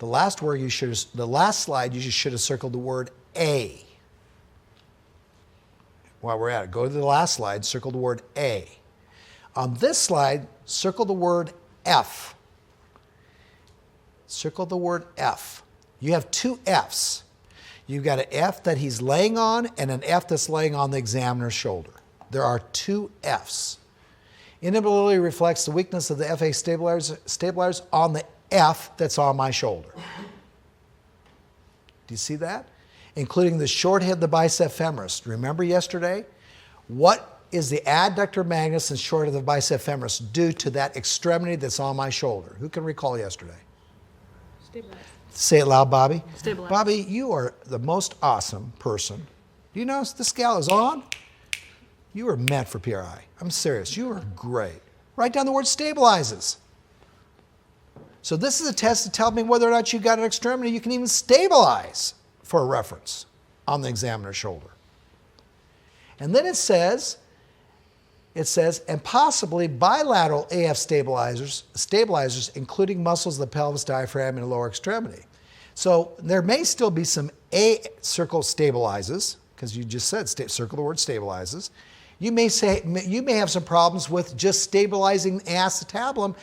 The last slide, you should have circled the word A. While we're at it, go to the last slide, circle the word A. On this slide, circle the word F. Circle the word F. You have two Fs. You've got an F that he's laying on and an F that's laying on the examiner's shoulder. There are two Fs. Inability reflects the weakness of the FA stabilizers on the F that's on my shoulder. Do you see that? Including the short head of the bicep femoris. Remember yesterday? What is the adductor magnus and short of the bicep femoris due to that extremity that's on my shoulder? Who can recall yesterday? Stabilize. Say it loud, Bobby. Stabilize. Bobby, you are the most awesome person. Do you notice this gal is on? You are meant for PRI. I'm serious. You are great. Write down the word stabilizes. So this is a test to tell me whether or not you got an extremity you can even stabilize for a reference on the examiner's shoulder. And then it says, and possibly bilateral AF stabilizers, including muscles of the pelvis, diaphragm, and lower extremity. So there may still be some A circle stabilizes, because you just said circle the word stabilizes. You may have some problems with just stabilizing the acetabulum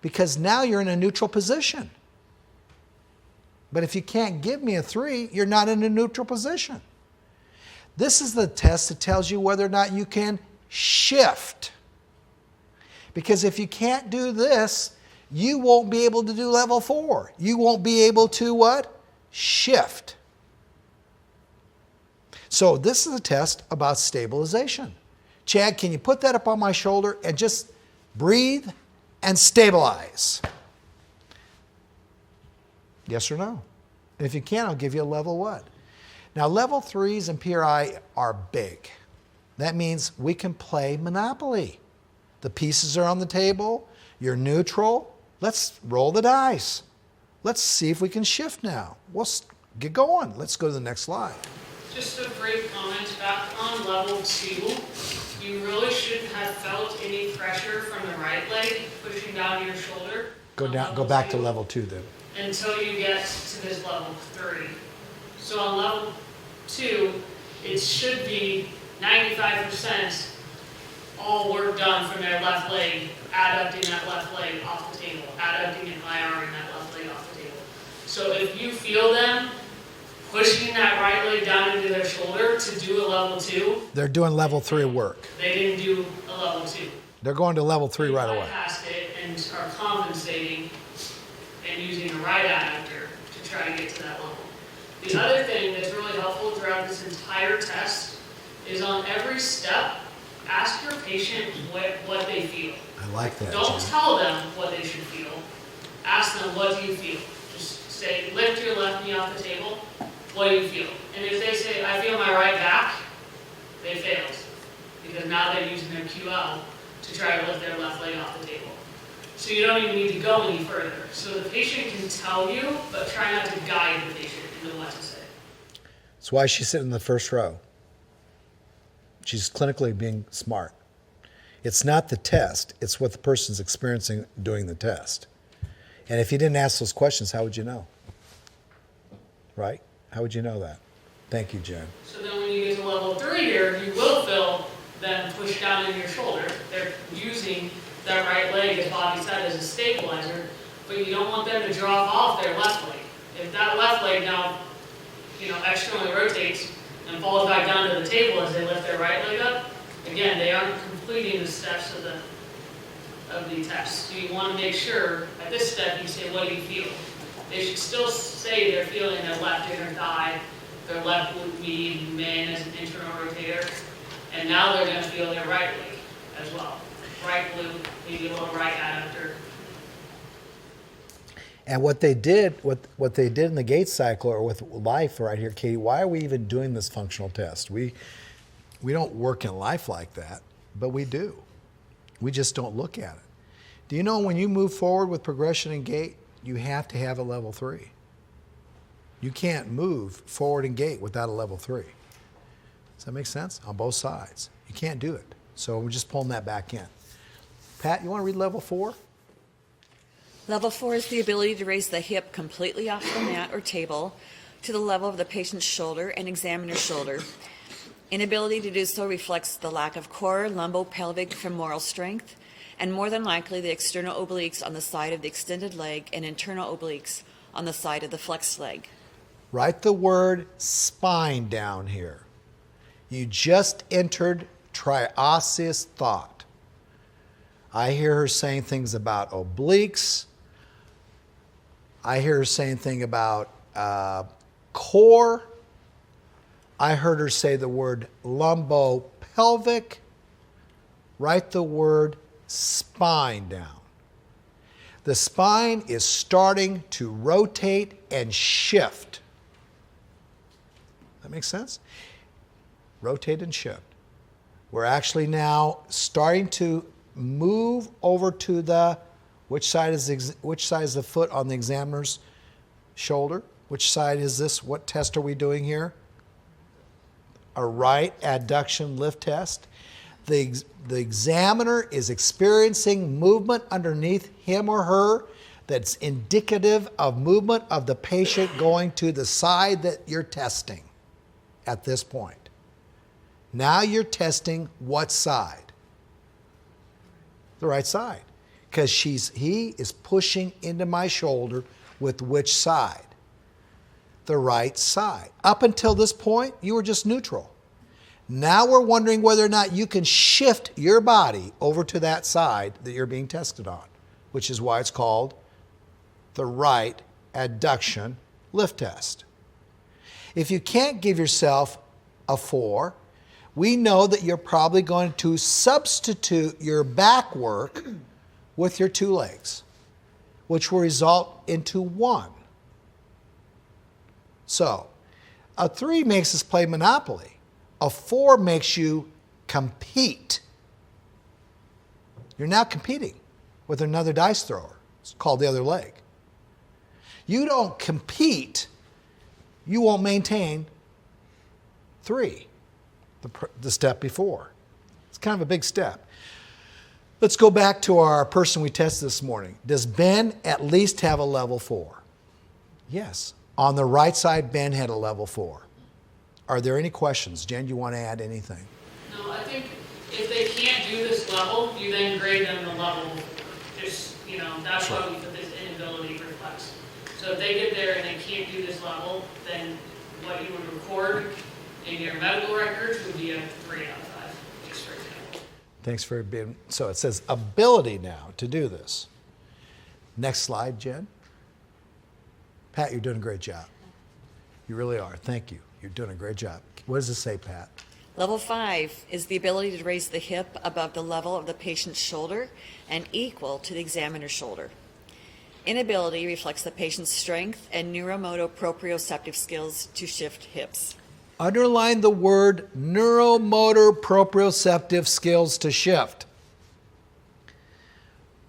because now you're in a neutral position. But if you can't give me a 3, you're not in a neutral position. This is the test that tells you whether or not you can shift. Because if you can't do this, you won't be able to do level 4. You won't be able to what? Shift. So this is a test about stabilization. Chad, can you put that up on my shoulder and just breathe and stabilize? Yes or no? And if you can't, I'll give you a level what? Now, level 3s in PRI are big. That means we can play Monopoly. The pieces are on the table. You're neutral. Let's roll the dice. Let's see if we can shift now. We'll get going. Let's go to the next slide. Just a brief comment back on level 2. You really shouldn't have felt any pressure from the right leg pushing down your shoulder. Go back to level 2 then. Until you get to this level 3. So on level 2, it should be 95% all work done from their left leg, adducting that left leg off the table, adducting and IRing that left leg off the table. So if you feel them pushing that right leg down into their shoulder to do a level 2, they're doing level 3 work. They didn't do a level 2. They're going to level 3 right away. They bypassed it and are compensating and using the right adductor to try to get to that level. The other thing that's really helpful throughout this entire test is on every step, ask your patient what they feel. I like that. Don't tell them what they should feel. Ask them, what do you feel? Just say, lift your left knee off the table. What do you feel? And if they say, I feel my right back, they failed. Because now they're using their QL to try to lift their left leg off the table. So you don't even need to go any further. So the patient can tell you, but try not to guide the patient into what to say. That's why she's sitting in the first row. She's clinically being smart. It's not the test, it's what the person's experiencing doing the test. And if you didn't ask those questions, how would you know? Right? How would you know that? Thank you, Jen. So then when you get to level 3 here, you will feel them push down in your shoulder. They're using that right leg, as Bobby said, as a stabilizer, but you don't want them to drop off their left leg. If that left leg now, externally rotates and falls back down to the table as they lift their right leg up, again, they aren't completing the steps of the test. So you want to make sure, at this step, you say, what do you feel? They should still say they're feeling their left inner thigh, their left glute median min as an internal rotator, and now they're going to feel their right leg as well. Right glute, maybe a little right adductor. And what they did in the gait cycle or with life right here, Katie, why are we even doing this functional test? We don't work in life like that, but we do. We just don't look at it. Do you know when you move forward with progression in gait, you have to have a level 3. You can't move forward in gait without a level 3. Does that make sense? On both sides. You can't do it. So we're just pulling that back in. Pat, you want to read level 4? Level 4 is the ability to raise the hip completely off the mat or table to the level of the patient's shoulder and examiner's shoulder. Inability to do so reflects the lack of core, lumbopelvic femoral strength, and more than likely the external obliques on the side of the extended leg and internal obliques on the side of the flexed leg. Write the word spine down here. You just entered triosseous thought. I hear her saying things about obliques. I hear her saying things about core. I heard her say the word lumbopelvic. Write the word spine down. The spine is starting to rotate and shift. That makes sense? Rotate and shift. We're actually now starting to move over to the, which side is the foot on the examiner's shoulder? Which side is this? What test are we doing here? A right adduction lift test. The examiner is experiencing movement underneath him or her that's indicative of movement of the patient going to the side that you're testing at this point. Now you're testing what side? The right side. Because he is pushing into my shoulder with which side? The right side. Up until this point, you were just neutral. Now we're wondering whether or not you can shift your body over to that side that you're being tested on, which is why it's called the right adduction lift test. If you can't give yourself a 4, we know that you're probably going to substitute your back work with your 2 legs, which will result into 1. So, a 3 makes us play Monopoly. A 4 makes you compete. You're now competing with another dice thrower. It's called the other leg. You don't compete, you won't maintain 3, the step before. It's kind of a big step. Let's go back to our person we tested this morning. Does Ben at least have a level 4? Yes. On the right side, Ben had a level 4. Are there any questions? Jen, you want to add anything? No, I think if they can't do this level, you then grade them the level. Just, that's why we put this inability reflex. So if they get there and they can't do this level, then what you would record in your medical records would be a 3 out of 5, just for example. Thanks for being, so it says ability now to do this. Next slide, Jen. Pat, you're doing a great job. You really are. Thank you. You're doing a great job. What does it say, Pat? Level 5 is the ability to raise the hip above the level of the patient's shoulder and equal to the examiner's shoulder. Inability reflects the patient's strength and neuromotor proprioceptive skills to shift hips. Underline the word neuromotor proprioceptive skills to shift.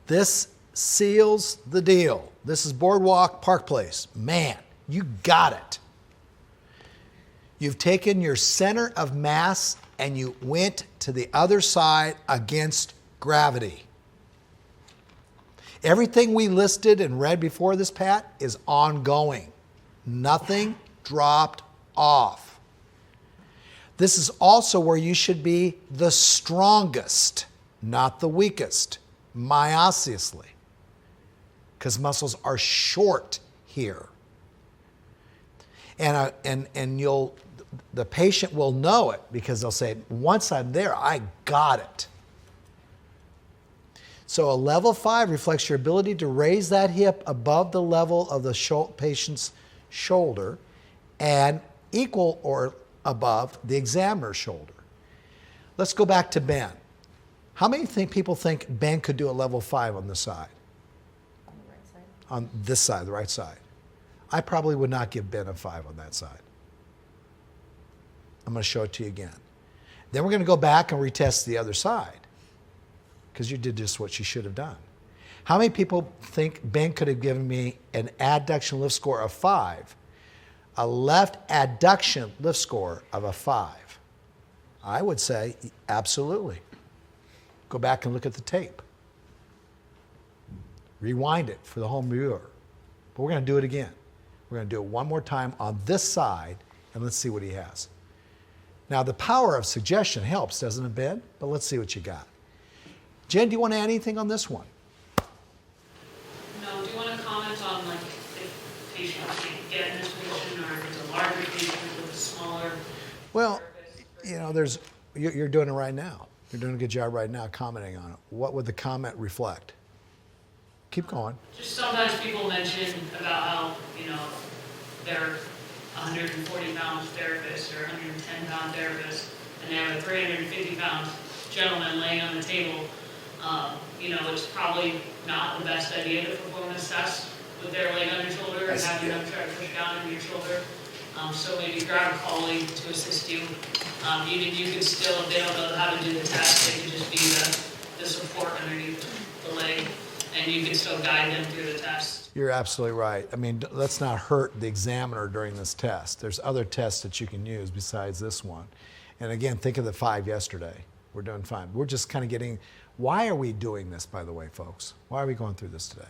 This seals the deal. This is Boardwalk Park Place. Man, you got it. You've taken your center of mass and you went to the other side against gravity. Everything we listed and read before this, Pat, is ongoing. Nothing dropped off. This is also where you should be the strongest, not the weakest, myosseously, because muscles are short here. And the patient will know it because they'll say, once I'm there, I got it. So a level 5 reflects your ability to raise that hip above the level of the patient's shoulder and equal or above the examiner's shoulder. Let's go back to Ben. How many people think Ben could do a level 5 on this side? On the right side? On this side, the right side. I probably would not give Ben a 5 on that side. I'm going to show it to you again. Then we're going to go back and retest the other side because you did just what you should have done. How many people think Ben could have given me an adduction lift score of 5, a left adduction lift score of a 5? I would say absolutely. Go back and look at the tape. Rewind it for the home viewer. But we're going to do it again. We're going to do it one more time on this side, and let's see what he has. Now, the power of suggestion helps, doesn't it, Ben? But let's see what you got. Jen, do you want to add anything on this one? No, do you want to comment on, like, if patients can't get in this position, or if it's a larger patient with a smaller Well, therapist? you're doing it right now. You're doing a good job right now commenting on it. What would the comment reflect? Keep going. Just sometimes people mention about how, they're 140-pound therapist or 110-pound therapist, and they have a 350-pound gentleman laying on the table. It's probably not the best idea to perform this test with their leg on your shoulder and having them try to push down into your shoulder. So maybe grab a colleague to assist you. Even you could still, if they don't know how to do the test, they could just be the support underneath the leg, and you can still guide them through the test. You're absolutely right. I mean, let's not hurt the examiner during this test. There's other tests that you can use besides this one. And again, think of the 5 yesterday. We're doing fine. We're just kind of getting, why are we doing this, by the way, folks? Why are we going through this today?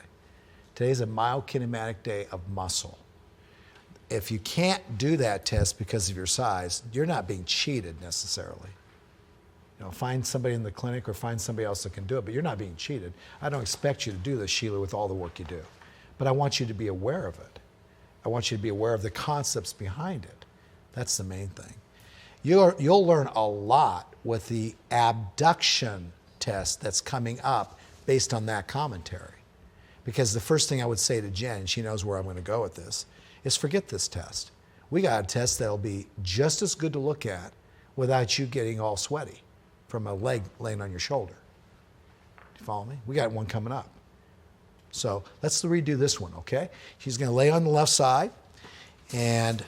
Today's a myokinematic day of muscle. If you can't do that test because of your size, you're not being cheated necessarily. Find somebody in the clinic or find somebody else that can do it, but you're not being cheated. I don't expect you to do this, Sheila, with all the work you do. But I want you to be aware of it. I want you to be aware of the concepts behind it. That's the main thing. You'll learn a lot with the abduction test that's coming up based on that commentary. Because the first thing I would say to Jen, she knows where I'm going to go with this, is forget this test. We got a test that'll be just as good to look at without you getting all sweaty from a leg laying on your shoulder. Do you follow me? We got one coming up. So let's redo this one, okay? She's going to lay on the left side, and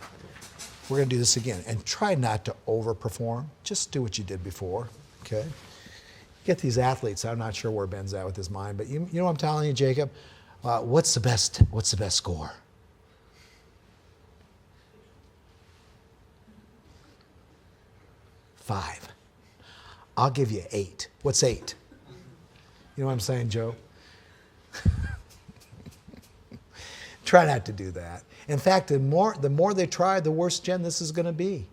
we're going to do this again. And try not to overperform. Just do what you did before, okay? Get these athletes. I'm not sure where Ben's at with his mind, but you know what I'm telling you, Jacob? What's the best score? 5. I'll give you 8. What's 8? You know what I'm saying, Joe? Try not to do that. In fact, the more they try, the worse, Jen, this is going to be.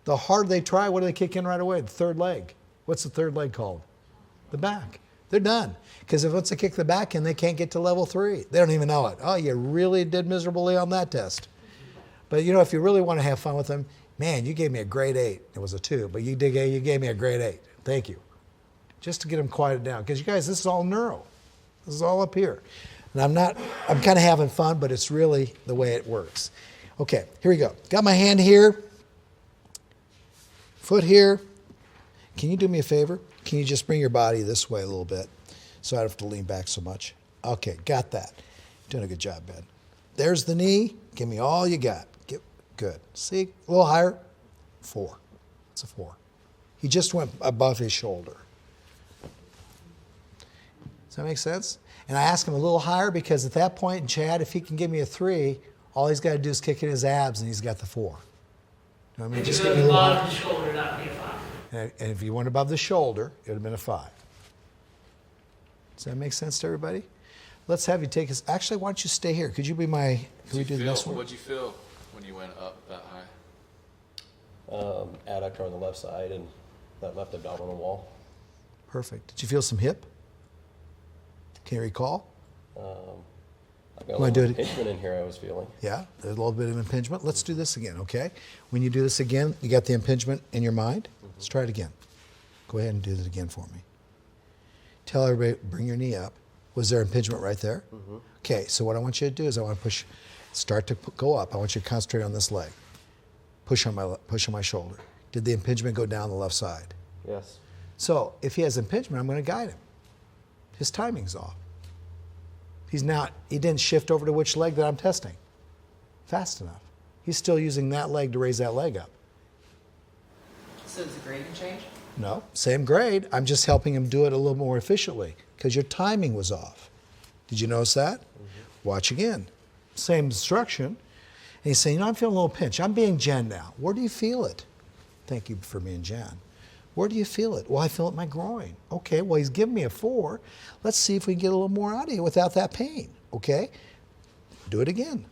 The harder they try, what do they kick in right away? The third leg. What's the third leg called? The back. They're done. Because if once they kick the back in, they can't get to level 3. They don't even know it. Oh, you really did miserably on that test. But if you really want to have fun with them, man, you gave me a grade 8. It was a 2, but you gave me a grade 8. Thank you. Just to get them quieted down. Because you guys, this is all neuro. This is all up here. And I'm kind of having fun, but it's really the way it works. Okay, here we go. Got my hand here. Foot here. Can you do me a favor? Can you just bring your body this way a little bit so I don't have to lean back so much? Okay, got that. Doing a good job, Ben. There's the knee. Give me all you got. Good. See, a little higher. 4. It's a 4. He just went above his shoulder. Does that make sense? And I asked him a little higher because at that point, Chad, if he can give me a 3, all he's got to do is kick in his abs and he's got the 4. You know what I mean? Just give me a little higher. Above the shoulder, that would be a 5. And if you went above the shoulder, it would have been a 5. Does that make sense to everybody? Let's have you take us. Actually, why don't you stay here? Could you be my? Can we do the next one? What'd you feel when you went up that high? Adductor on the left side and that left abdominal wall. Perfect. Did you feel some hip? Can you recall? I've got a Wanna do little it? impingement in here I was feeling. Yeah, there's a little bit of impingement. Let's do this again, okay? When you do this again, you got the impingement in your mind? Let's try it again. Go ahead and do that again for me. Tell everybody, bring your knee up. Was there impingement right there? Okay, so what I want you to do is I want to start to go up. I want you to concentrate on this leg. Push on my shoulder. Did the impingement go down the left side? Yes. So if he has impingement, I'm going to guide him. His timing's off. He didn't shift over to which leg that I'm testing fast enough. He's still using that leg to raise that leg up. So does the grading change? No, same grade. I'm just helping him do it a little more efficiently because your timing was off. Did you notice that? Watch again. Same instruction. And he's saying, I'm feeling a little pinch. I'm being Jen now. Where do you feel it? Thank you for being Jen. Where do you feel it? Well, I feel it in my groin. Okay, well, he's giving me a 4. Let's see if we can get a little more out of you without that pain. Okay? Do it again.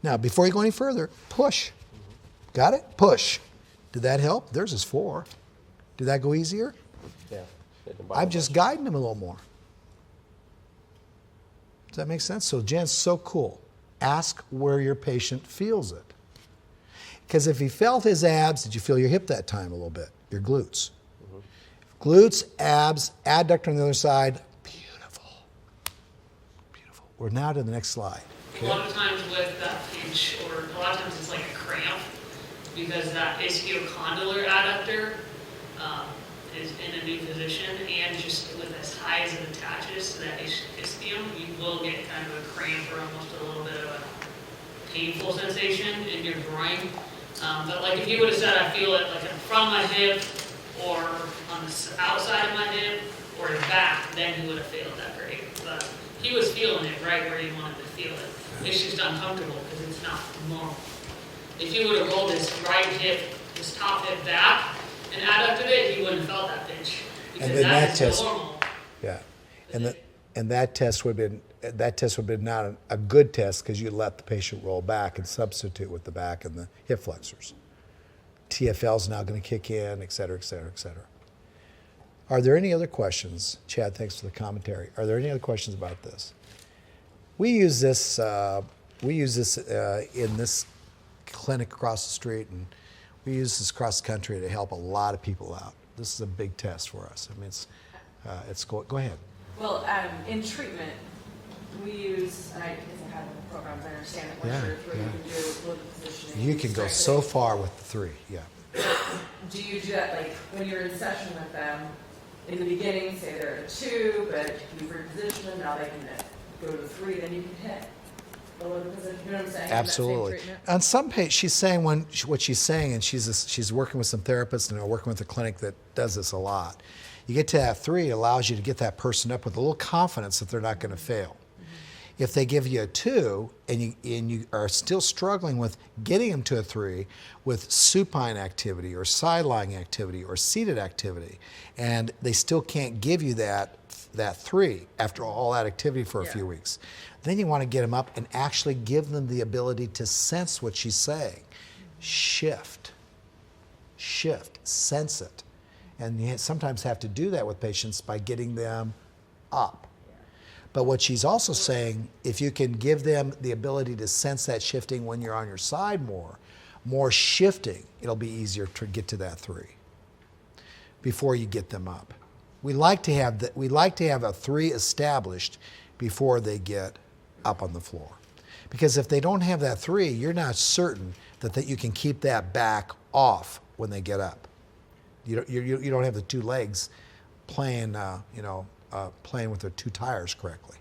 Now, before you go any further, push. Got it? Push. Did that help? There's his 4. Did that go easier? Yeah. I'm just guiding him a little more. Does that make sense? So Jen's so cool. Ask where your patient feels it. Because if he felt his abs, did you feel your hip that time a little bit? Your glutes. Glutes, abs, adductor on the other side. Beautiful. Beautiful. We're now to the next slide. A lot of times with that pinch, or a lot of times it's like a cramp, because that ischiocondylar adductor is in a new position, and just with as high as it attaches to that ischium, you will get kind of a cramp or almost a little bit of a painful sensation in your groin. But like if you would have said, I feel it like in front of my hip, or on the outside of my hip, or the back, then he would have felt that great. But he was feeling it right where he wanted to feel it. It's just uncomfortable because it's not normal. If he would have rolled his right hip, his top hip back, and adducted it, he wouldn't have felt that pinch. Because And then that is test, normal. yeah, and that test would have been not a good test because you let the patient roll back and substitute with the back and the hip flexors. TFL is now going to kick in, et cetera, et cetera, et cetera. Are there any other questions? Chad, thanks for the commentary. Are there any other questions about this? We use this in this clinic across the street, and we use this across the country to help a lot of people out. This is a big test for us. I mean, go ahead. Well, in treatment, we use, and I guess I have the programs, I understand it, Yeah, where you can do little positioning. You can go so far with the 3, yeah. Do you do that, like, when you're in session with them, in the beginning, say they're at a 2, but you reposition them, now they can go to the 3, then you can hit the low position, you know what I'm saying? Absolutely. In that same treatment? On some patients, she's saying what she's saying, and she's working with some therapists and working with a clinic that does this a lot. You get to that 3, it allows you to get that person up with a little confidence that they're not going to fail. If they give you a 2 and you are still struggling with getting them to a 3 with supine activity or side-lying activity or seated activity, and they still can't give you that 3 after all that activity for a few weeks, then you want to get them up and actually give them the ability to sense what she's saying. Shift, sense it. And you sometimes have to do that with patients by getting them up. But what she's also saying, if you can give them the ability to sense that shifting when you're on your side more shifting, it'll be easier to get to that 3 before you get them up. We like to have a 3 established before they get up on the floor. Because if they don't have that 3, you're not certain that you can keep that back off when they get up. You don't have the 2 legs playing playing with their 2 tires correctly.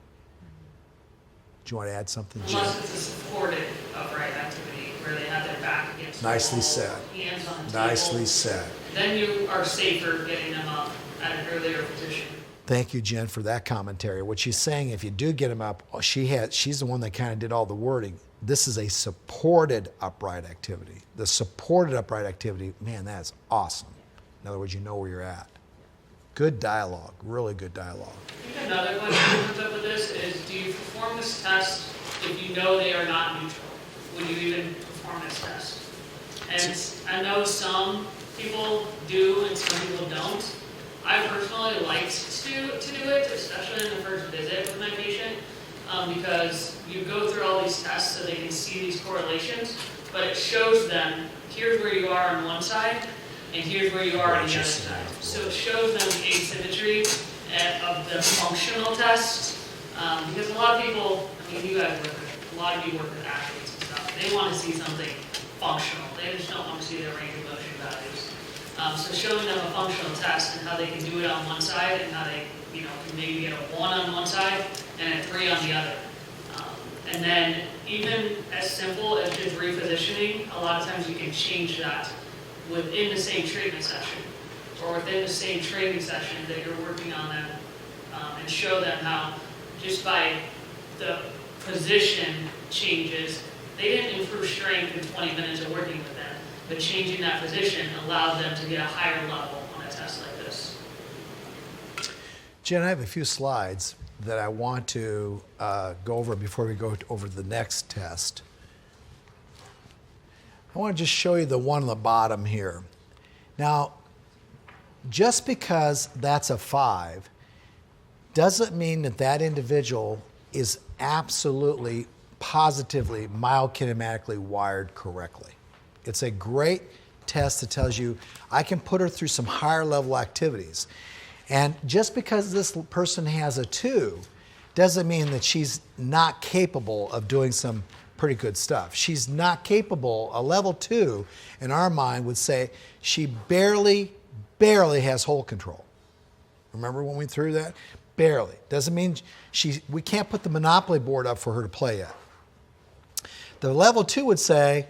Do you want to add something, Jim? Unless it's a supported upright activity where they have their back against the Nicely wall, said. hands on the Nicely table. said. Then you are safer getting them up at an earlier position. Thank you, Jen, for that commentary. What she's saying, if you do get them up, she's the one that kind of did all the wording. This is a supported upright activity. The supported upright activity, man, that's awesome. In other words, you know where you're at. Good dialogue, really good dialogue. I think another question that comes up with this is, do you perform this test if you know they are not neutral? Would you even perform this test? And I know some people do and some people don't. I personally like to do it, especially in the first visit with my patient, because you go through all these tests so they can see these correlations, but it shows them, here's where you are on one side, and here's where you are on the other side. So it shows them the asymmetry of the functional test, because a lot of people, I mean, you guys a lot of you work with athletes and stuff, they want to see something functional. They just don't want to see their range of motion values. So showing them a functional test and how they can do it on one side and how they, can maybe get a 1 on one side and a 3 on the other. And then even as simple as just repositioning, a lot of times you can change that within the same treatment session or within the same training session that you're working on them, and show them how just by the position changes, they didn't improve strength in 20 minutes of working with them. but changing that position allowed them to get a higher level on a test like this. Jen, I have a few slides that I want to go over before we go over the next test. I want to just show you the one on the bottom here. Now, just because that's a 5 doesn't mean that that individual is absolutely, positively, myokinematically wired correctly. It's a great test that tells you I can put her through some higher level activities. And just because this person has a 2 doesn't mean that she's not capable of doing some pretty good stuff. She's not capable. A level 2 in our mind would say she barely has hold control. Remember when we threw that? Barely. Doesn't mean we can't put the Monopoly board up for her to play yet. The level 2 would say,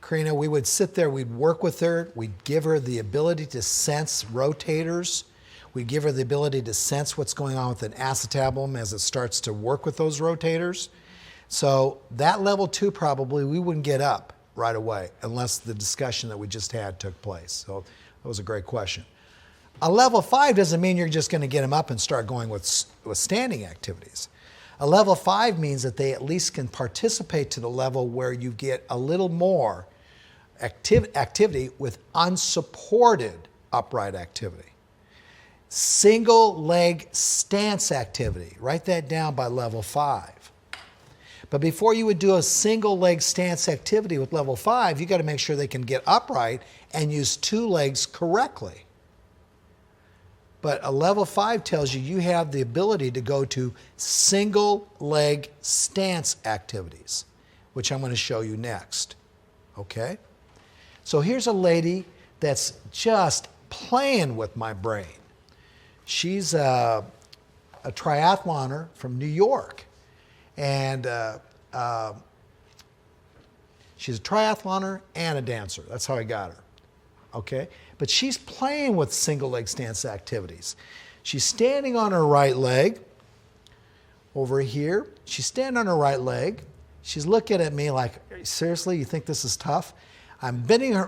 Karina, we would sit there, we'd work with her, we'd give her the ability to sense rotators, we'd give her the ability to sense what's going on with an acetabulum as it starts to work with those rotators. So that level 2 probably we wouldn't get up right away unless the discussion that we just had took place. So that was a great question. A level 5 doesn't mean you're just going to get them up and start going with standing activities. A level 5 means that they at least can participate to the level where you get a little more activity with unsupported upright activity. Single leg stance activity, write that down by level 5. But before you would do a single leg stance activity with level 5, you got to make sure they can get upright and use 2 legs correctly. But a level 5 tells you you have the ability to go to single leg stance activities, which I'm going to show you next. Okay? So here's a lady that's just playing with my brain. She's a triathloner from New York. And she's a triathloner and a dancer. That's how I got her. Okay? But she's playing with single leg stance activities. She's standing on her right leg over here. She's standing on her right leg. She's looking at me like, seriously, you think this is tough?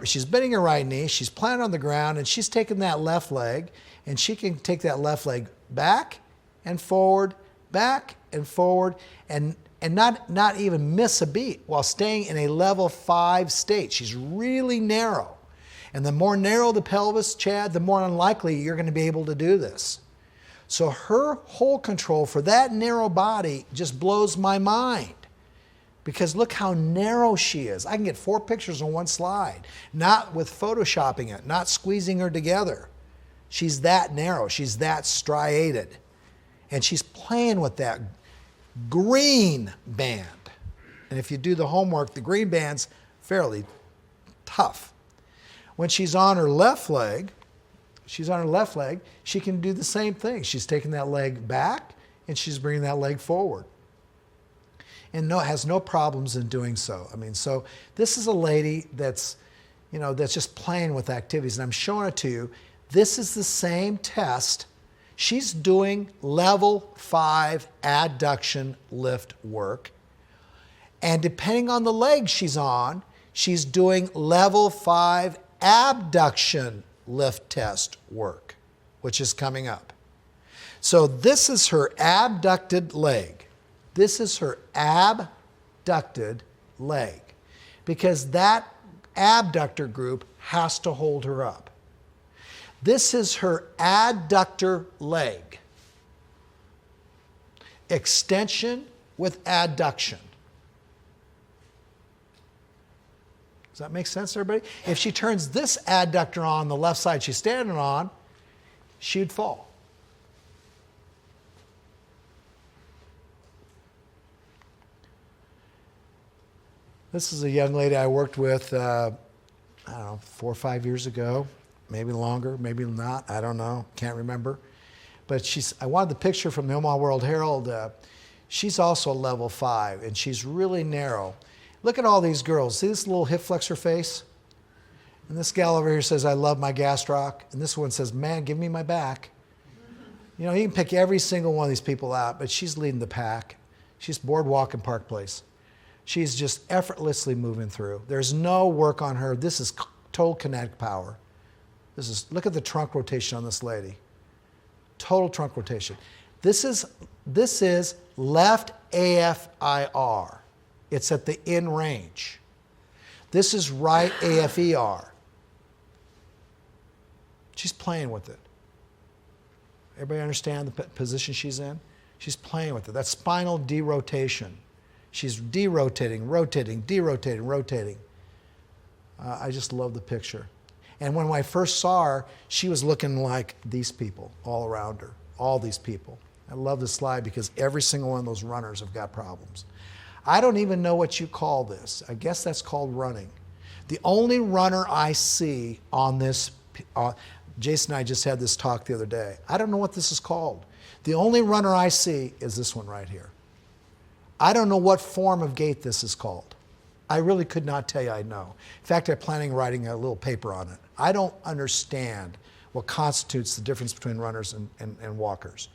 She's bending her right knee. She's planted on the ground, and she's taking that left leg, and she can take that left leg back and forward, and not even miss a beat while staying in a level 5 state. She's really narrow. And the more narrow the pelvis, Chad, the more unlikely you're going to be able to do this. So her hold control for that narrow body just blows my mind. Because look how narrow she is. I can get 4 pictures on one slide, not with photoshopping it, not squeezing her together. She's that narrow. She's that striated. And she's playing with that green band. And if you do the homework, the green band's fairly tough. When she's on her left leg, she can do the same thing. She's taking that leg back and she's bringing that leg forward. And has no problems in doing so. I mean, so this is a lady that's just playing with activities. And I'm showing it to you. This is the same test. She's doing level 5 adduction lift work. And depending on the leg she's on, she's doing level 5 abduction lift test work, which is coming up. So this is her abducted leg. This is her abducted leg because that abductor group has to hold her up. This is her adductor leg. Extension with adduction. Does that make sense to everybody? If she turns this adductor on the left side she's standing on, she'd fall. This is a young lady I worked with, 4 or 5 years ago, maybe longer, maybe not, I don't know, can't remember. But I wanted the picture from the Omaha World Herald. She's also level 5, and she's really narrow. Look at all these girls. See this little hip flexor face? And this gal over here says, I love my gastroc. And this one says, man, give me my back. You know, you can pick every single one of these people out, but she's leading the pack. She's Boardwalk and Park Place. She's just effortlessly moving through. There's no work on her. This is total kinetic power. Look at the trunk rotation on this lady. Total trunk rotation. This is left AFIR. It's at the in range. This is right AFER. She's playing with it. Everybody understand the position she's in? She's playing with it. That's spinal derotation. She's derotating, rotating, derotating, rotating. I just love the picture. And when I first saw her, she was looking like these people all around her, all these people. I love this slide because every single one of those runners have got problems. I don't even know what you call this. I guess that's called running. The only runner I see on this, Jason and I just had this talk the other day. I don't know what this is called. The only runner I see is this one right here. I don't know what form of gait this is called. I really could not tell you I know. In fact, I'm planning on writing a little paper on it. I don't understand what constitutes the difference between runners and walkers.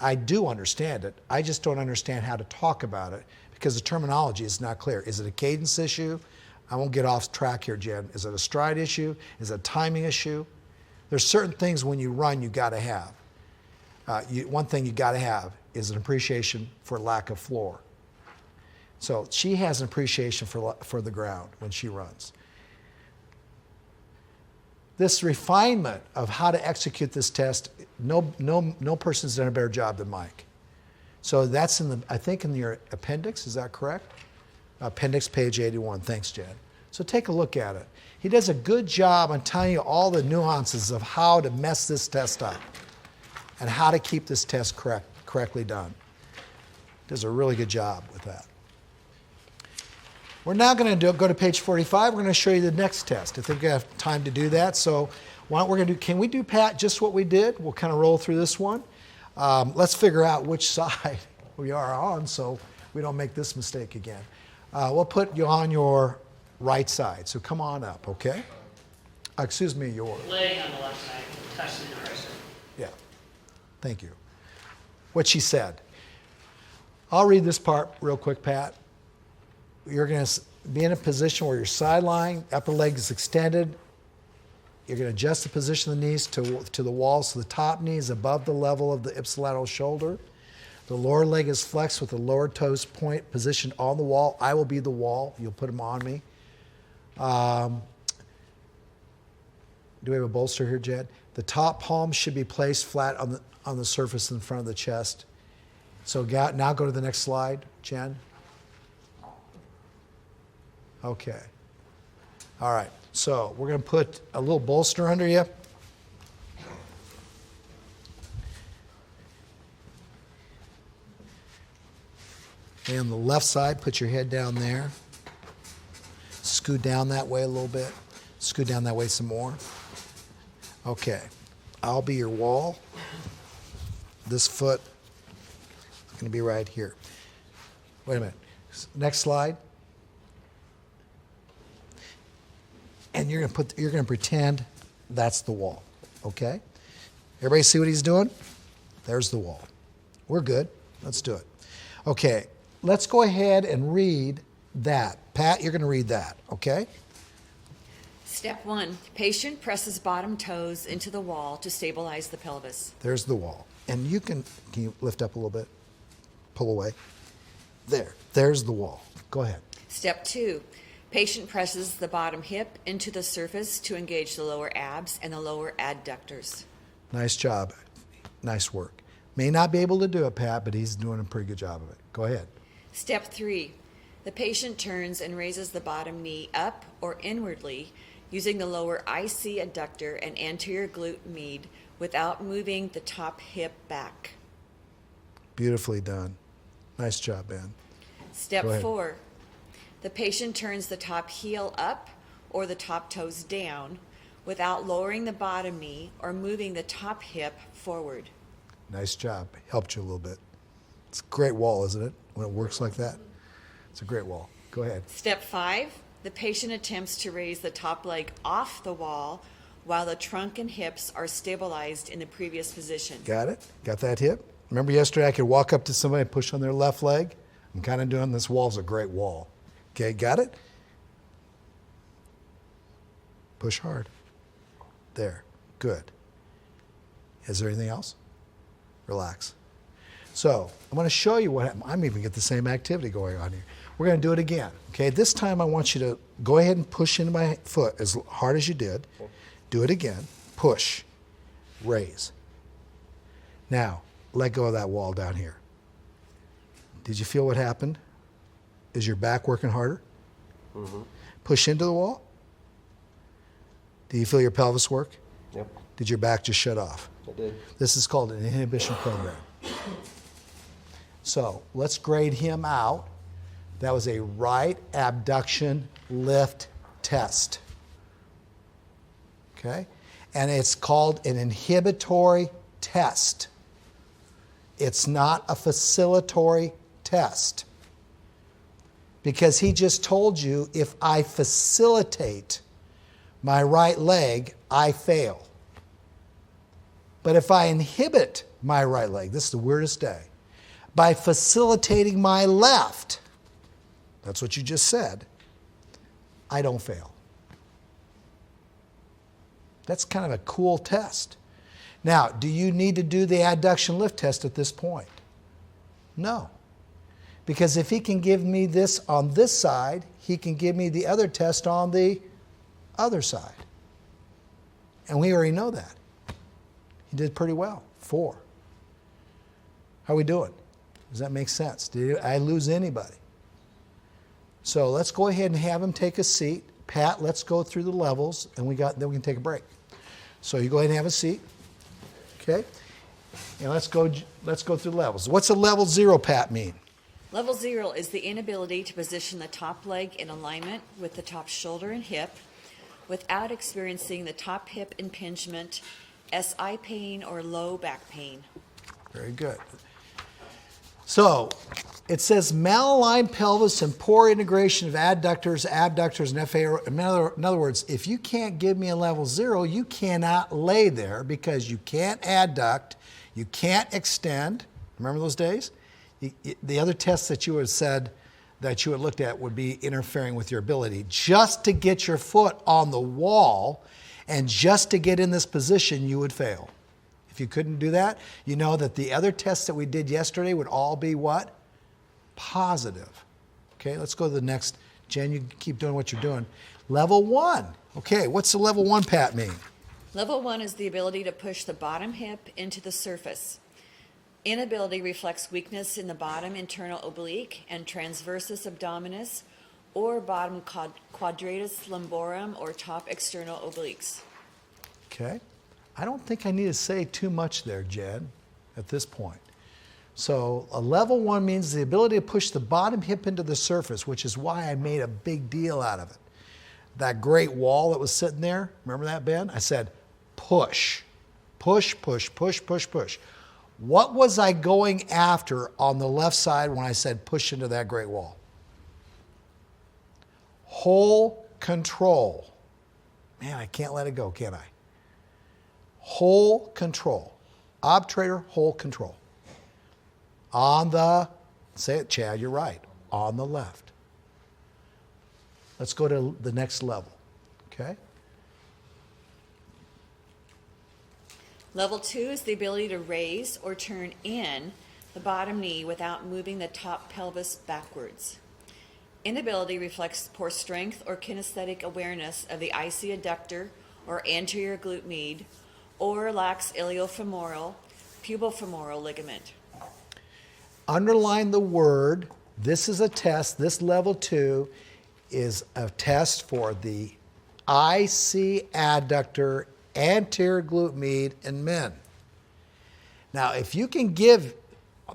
I do understand it. I just don't understand how to talk about it because the terminology is not clear. Is it a cadence issue? I won't get off track here, Jen. Is it a stride issue? Is it a timing issue? There's certain things when you run you got to have. One thing you got to have is an appreciation for lack of floor. So she has an appreciation for the ground when she runs. This refinement of how to execute this test, no person's done a better job than Mike. So that's I think in your appendix, is that correct? Appendix page 81, thanks Jen. So take a look at it. He does a good job on telling you all the nuances of how to mess this test up and how to keep this test correctly done. Does a really good job with that. We're now going to go to page 45. We're going to show you the next test. I think we have time to do that. So what we're going to do, can we do, Pat, just what we did? We'll kind of roll through this one. Let's figure out which side we are on so we don't make this mistake again. We'll put you on your right side. So come on up, okay? Excuse me, your Laying on the left side, touching the right side. Yeah. Thank you. What she said. I'll read this part real quick, Pat. You're going to be in a position where your sideline, upper leg is extended. You're going to adjust the position of the knees to the wall so the top knee is above the level of the ipsilateral shoulder. The lower leg is flexed with the lower toes point positioned on the wall. I will be the wall. You'll put them on me. Do we have a bolster here, Jed? The top palm should be placed flat on the surface in front of the chest. So now go to the next slide, Jen. Okay. All right. So we're going to put a little bolster under you. And on the left side, put your head down there. Scoot down that way a little bit. Scoot down that way some more. Okay. I'll be your wall. This foot is going to be right here. Wait a minute. Next slide. And you're going to pretend that's the wall, okay? Everybody see what he's doing? There's the wall. We're good. Let's do it. Okay, let's go ahead and read that. Pat, you're going to read that, okay? Step 1, patient presses bottom toes into the wall to stabilize the pelvis. There's the wall. And can you lift up a little bit? Pull away. There's the wall. Go ahead. Step 2, patient presses the bottom hip into the surface to engage the lower abs and the lower adductors. Nice job. Nice work. May not be able to do it, Pat, but he's doing a pretty good job of it. Go ahead. Step 3, the patient turns and raises the bottom knee up or inwardly using the lower IC adductor and anterior glute med without moving the top hip back. Beautifully done. Nice job, Ben. Step 4, the patient turns the top heel up or the top toes down without lowering the bottom knee or moving the top hip forward. Nice job. Helped you a little bit. It's a great wall, isn't it? When it works like that. It's a great wall. Go ahead. Step 5, the patient attempts to raise the top leg off the wall while the trunk and hips are stabilized in the previous position. Got it? Got that hip? Remember yesterday I could walk up to somebody and push on their left leg? I'm kind of doing this. Wall's a great wall. Okay, got it? Push hard. There, good. Is there anything else? Relax. So I'm going to show you what happened. I'm even get the same activity going on here. We're going to do it again. Okay, this time I want you to go ahead and push into my foot as hard as you did. Do it again. Push. Raise. Now, let go of that wall down here. Did you feel what happened? Is your back working harder? Mm-hmm. Push into the wall. Do you feel your pelvis work? Yep, Did your back just shut off? I did. This is called an inhibition program. So let's grade him out. That was a right abduction lift test. Okay? And it's called an inhibitory test. It's not a facilitatory test. Because he just told you if I facilitate my right leg, I fail. But if I inhibit my right leg, this is the weirdest day, by facilitating my left, that's what you just said, I don't fail. That's kind of a cool test. Now, do you need to do the adduction lift test at this point? No. Because if he can give me this on this side, he can give me the other test on the other side. And we already know that. He did pretty well. 4. How are we doing? Does that make sense? Did I lose anybody? So let's go ahead and have him take a seat. Pat, let's go through the levels, and then we can take a break. So you go ahead and have a seat. Okay? And let's go through the levels. What's a level 0, Pat, mean? Level 0 is the inability to position the top leg in alignment with the top shoulder and hip without experiencing the top hip impingement, SI pain, or low back pain. Very good. So it says malaligned pelvis and poor integration of adductors, abductors, and FA. In other words, if you can't give me a level 0, you cannot lay there because you can't adduct, you can't extend. Remember those days? The other tests that you would have said that you had looked at would be interfering with your ability. Just to get your foot on the wall and just to get in this position, you would fail. If you couldn't do that, you know that the other tests that we did yesterday would all be what? Positive. Okay, let's go to the next. Jen, you keep doing what you're doing. Level 1. Okay, what's the level 1, Pat, mean? Level 1 is the ability to push the bottom hip into the surface. Inability reflects weakness in the bottom internal oblique and transversus abdominis, or bottom quadratus lumborum, or top external obliques. Okay. I don't think I need to say too much there, Jen, at this point. So a level 1 means the ability to push the bottom hip into the surface, which is why I made a big deal out of it. That great wall that was sitting there, remember that, Ben? I said, push, push, push, push, push, push. What was I going after on the left side when I said push into that great wall? Whole control. Man, I can't let it go, can I? Whole control. Obturator, whole control. On the, say it, Chad, you're right, on the left. Let's go to the next level, okay? Level 2 is the ability to raise or turn in the bottom knee without moving the top pelvis backwards. Inability reflects poor strength or kinesthetic awareness of the IC adductor or anterior glute med, or lacks iliofemoral, pubofemoral ligament. Underline the word. This is a test. This level 2 is a test for the IC adductor, anterior glute med in men. Now, if you can give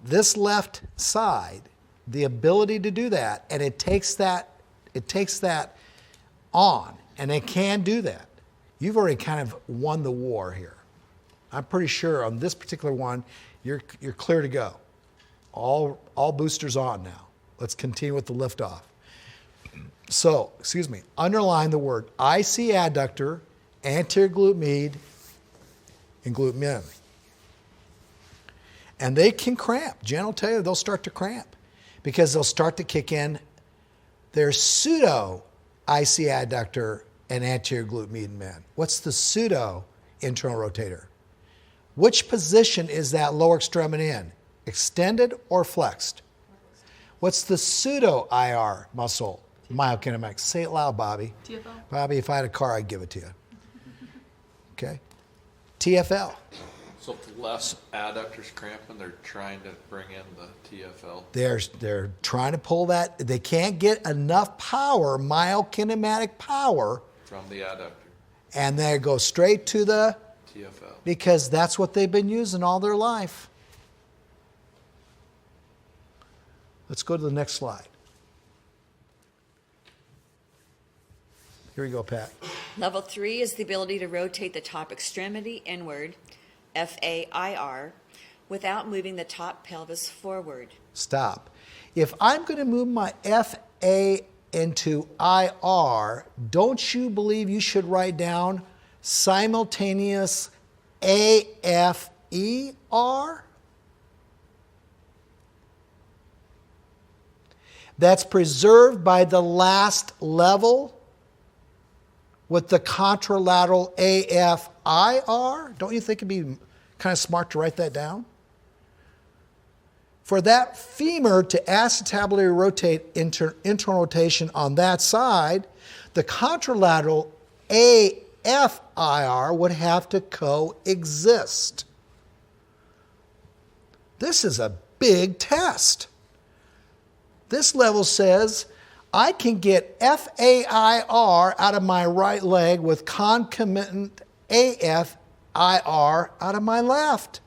this left side the ability to do that, and it takes that on, and it can do that, you've already kind of won the war here. I'm pretty sure on this particular one, you're clear to go. All boosters on now. Let's continue with the liftoff. So, underline the word IC adductor, anterior glute med, and glute med. And they can cramp. Jen will tell you they'll start to cramp because they'll start to kick in There's pseudo IC adductor and anterior glute med in men. What's the pseudo internal rotator? Which position is that lower extremity in? Extended or flexed? What's the pseudo IR muscle? Myokinematic. Say it loud, Bobby. TFL. Bobby, if I had a car, I'd give it to you. Okay? TFL. So if the left adductor's cramping, they're trying to bring in the TFL. They're trying to pull that. They can't get enough power, myokinematic power, From the adductor, and they go straight to the, TFL. because that's what they've been using all their life. Let's go to the next slide. Here we go, Pat. Level 3 is the ability to rotate the top extremity inward, FAIR, without moving the top pelvis forward. Stop. If I'm going to move my FA into IR, don't you believe you should write down simultaneous AFER? That's preserved by the last level with the contralateral AFIR? Don't you think it'd be kind of smart to write that down? For that femur to acetabulary rotate internal rotation on that side, the contralateral AFIR would have to coexist. This is a big test. This level says I can get FAIR out of my right leg with concomitant AFIR out of my left.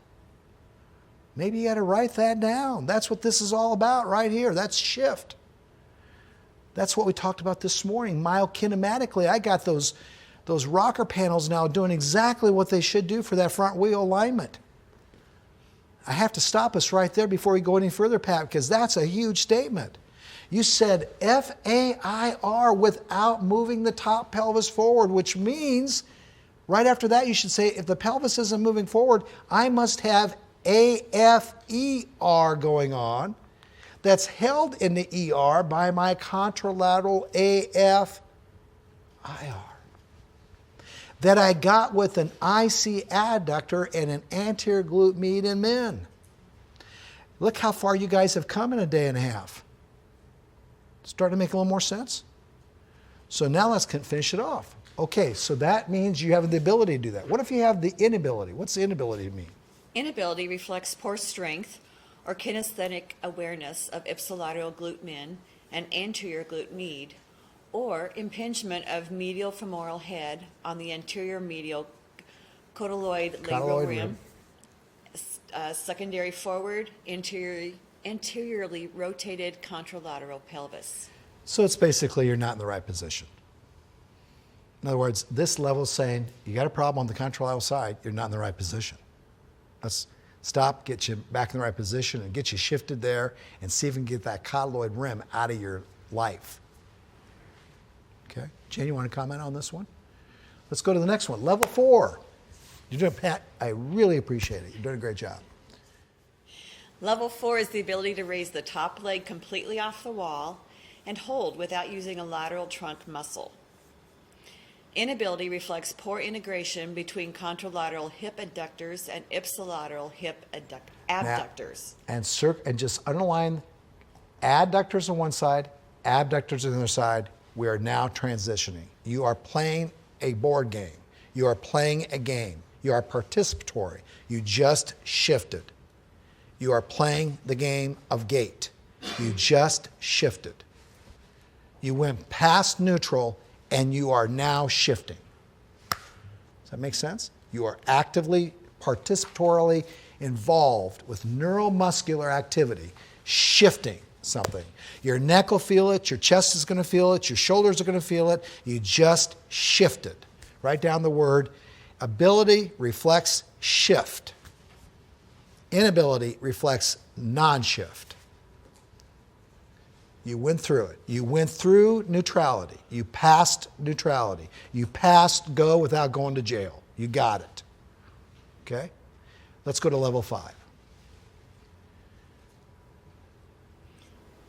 Maybe you got to write that down. That's what this is all about right here. That's shift. That's what we talked about this morning. Myokinematically, I got those rocker panels now doing exactly what they should do for that front wheel alignment. I have to stop us right there before we go any further, Pat, because that's a huge statement. You said FAIR without moving the top pelvis forward, which means right after that you should say, if the pelvis isn't moving forward, I must have AFER going on that's held in the ER by my contralateral AFIR that I got with an IC adductor and an anterior glute med in men. Look how far you guys have come in a day and a half. Starting to make a little more sense? So now let's finish it off. Okay, so that means you have the ability to do that. What if you have the inability? What's the inability mean? Inability reflects poor strength or kinesthetic awareness of ipsilateral glute min and anterior glute med, or impingement of medial femoral head on the anterior medial cotyloid labral rim, secondary forward, anteriorly rotated contralateral pelvis. So it's basically you're not in the right position. In other words, this level is saying you got a problem on the contralateral side, you're not in the right position. Let's stop, get you back in the right position and get you shifted there and see if we can get that cotyloid rim out of your life. Okay, Jane, you want to comment on this one? Let's go to the next one, level 4. You're doing, Pat, I really appreciate it. You're doing a great job. Level 4 is the ability to raise the top leg completely off the wall and hold without using a lateral trunk muscle. Inability reflects poor integration between contralateral hip adductors and ipsilateral hip abductors. And just underline adductors on one side, abductors on the other side. We are now transitioning. You are playing a board game. You are playing a game. You are participatory. You just shifted. You are playing the game of gate. You just shifted. You went past neutral and you are now shifting. Does that make sense? You are actively, participatorily involved with neuromuscular activity, shifting something. Your neck will feel it, your chest is going to feel it, your shoulders are going to feel it. You just shifted. Write down the word. Ability reflects shift. Inability reflects non-shift. You went through it. You went through neutrality. You passed neutrality. You passed go without going to jail. You got it. Okay? Let's go to level 5.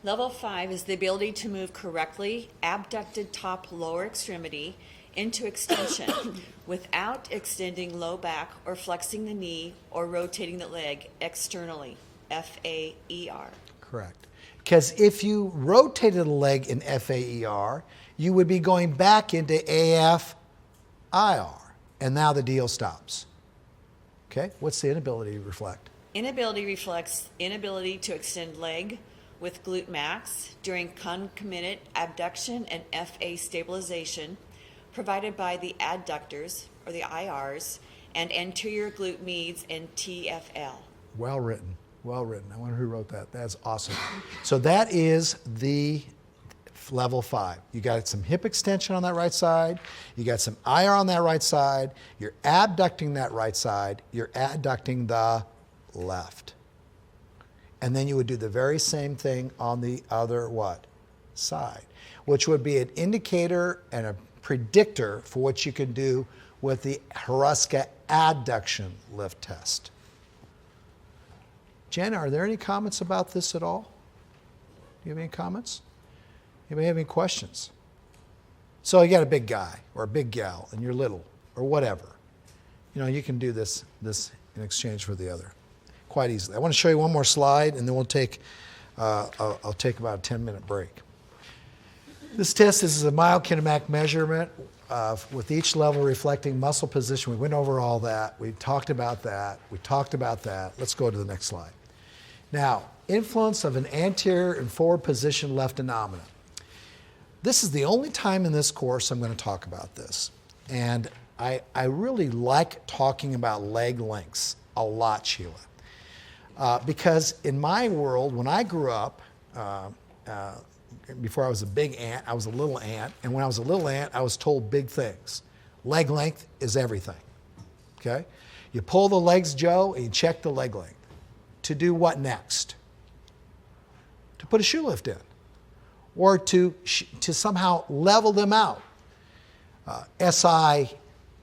Level 5 is the ability to move correctly abducted top lower extremity into extension without extending low back or flexing the knee or rotating the leg externally, FAER. Correct. Because if you rotated the leg in FAER, you would be going back into AFIR, and now the deal stops. Okay, what's the inability to reflect? Inability reflects inability to extend leg with glute max during concomitant abduction and FA stabilization provided by the adductors, or the IRs, and anterior glute medius and TFL. Well written, well written. I wonder who wrote that. That's awesome. So that is the level 5. You got some hip extension on that right side. You got some IR on that right side. You're abducting that right side. You're adducting the left. And then you would do the very same thing on the other what? Side, which would be an indicator and a predictor for what you can do with the Hruska adduction lift test. Jen, are there any comments about this at all? Do you have any comments? Anybody have any questions? So you got a big guy or a big gal and you're little or whatever. You know, you can do this in exchange for the other quite easily. I want to show you one more slide and then we'll take, I'll take about a 10-minute break. This test is a mild kinematic measurement with each level reflecting muscle position. We went over all that. We talked about that. We talked about that. Let's go to the next slide. Now, influence of an anterior and forward position left anomina. This is the only time in this course I'm going to talk about this. And I really like talking about leg lengths a lot, Sheila. Because in my world, when I grew up, before I was a big ant, I was a little ant. And when I was a little ant, I was told big things. Leg length is everything, okay? You pull the legs, Joe, and you check the leg length. To do what next? To put a shoe lift in. Or to somehow level them out. SI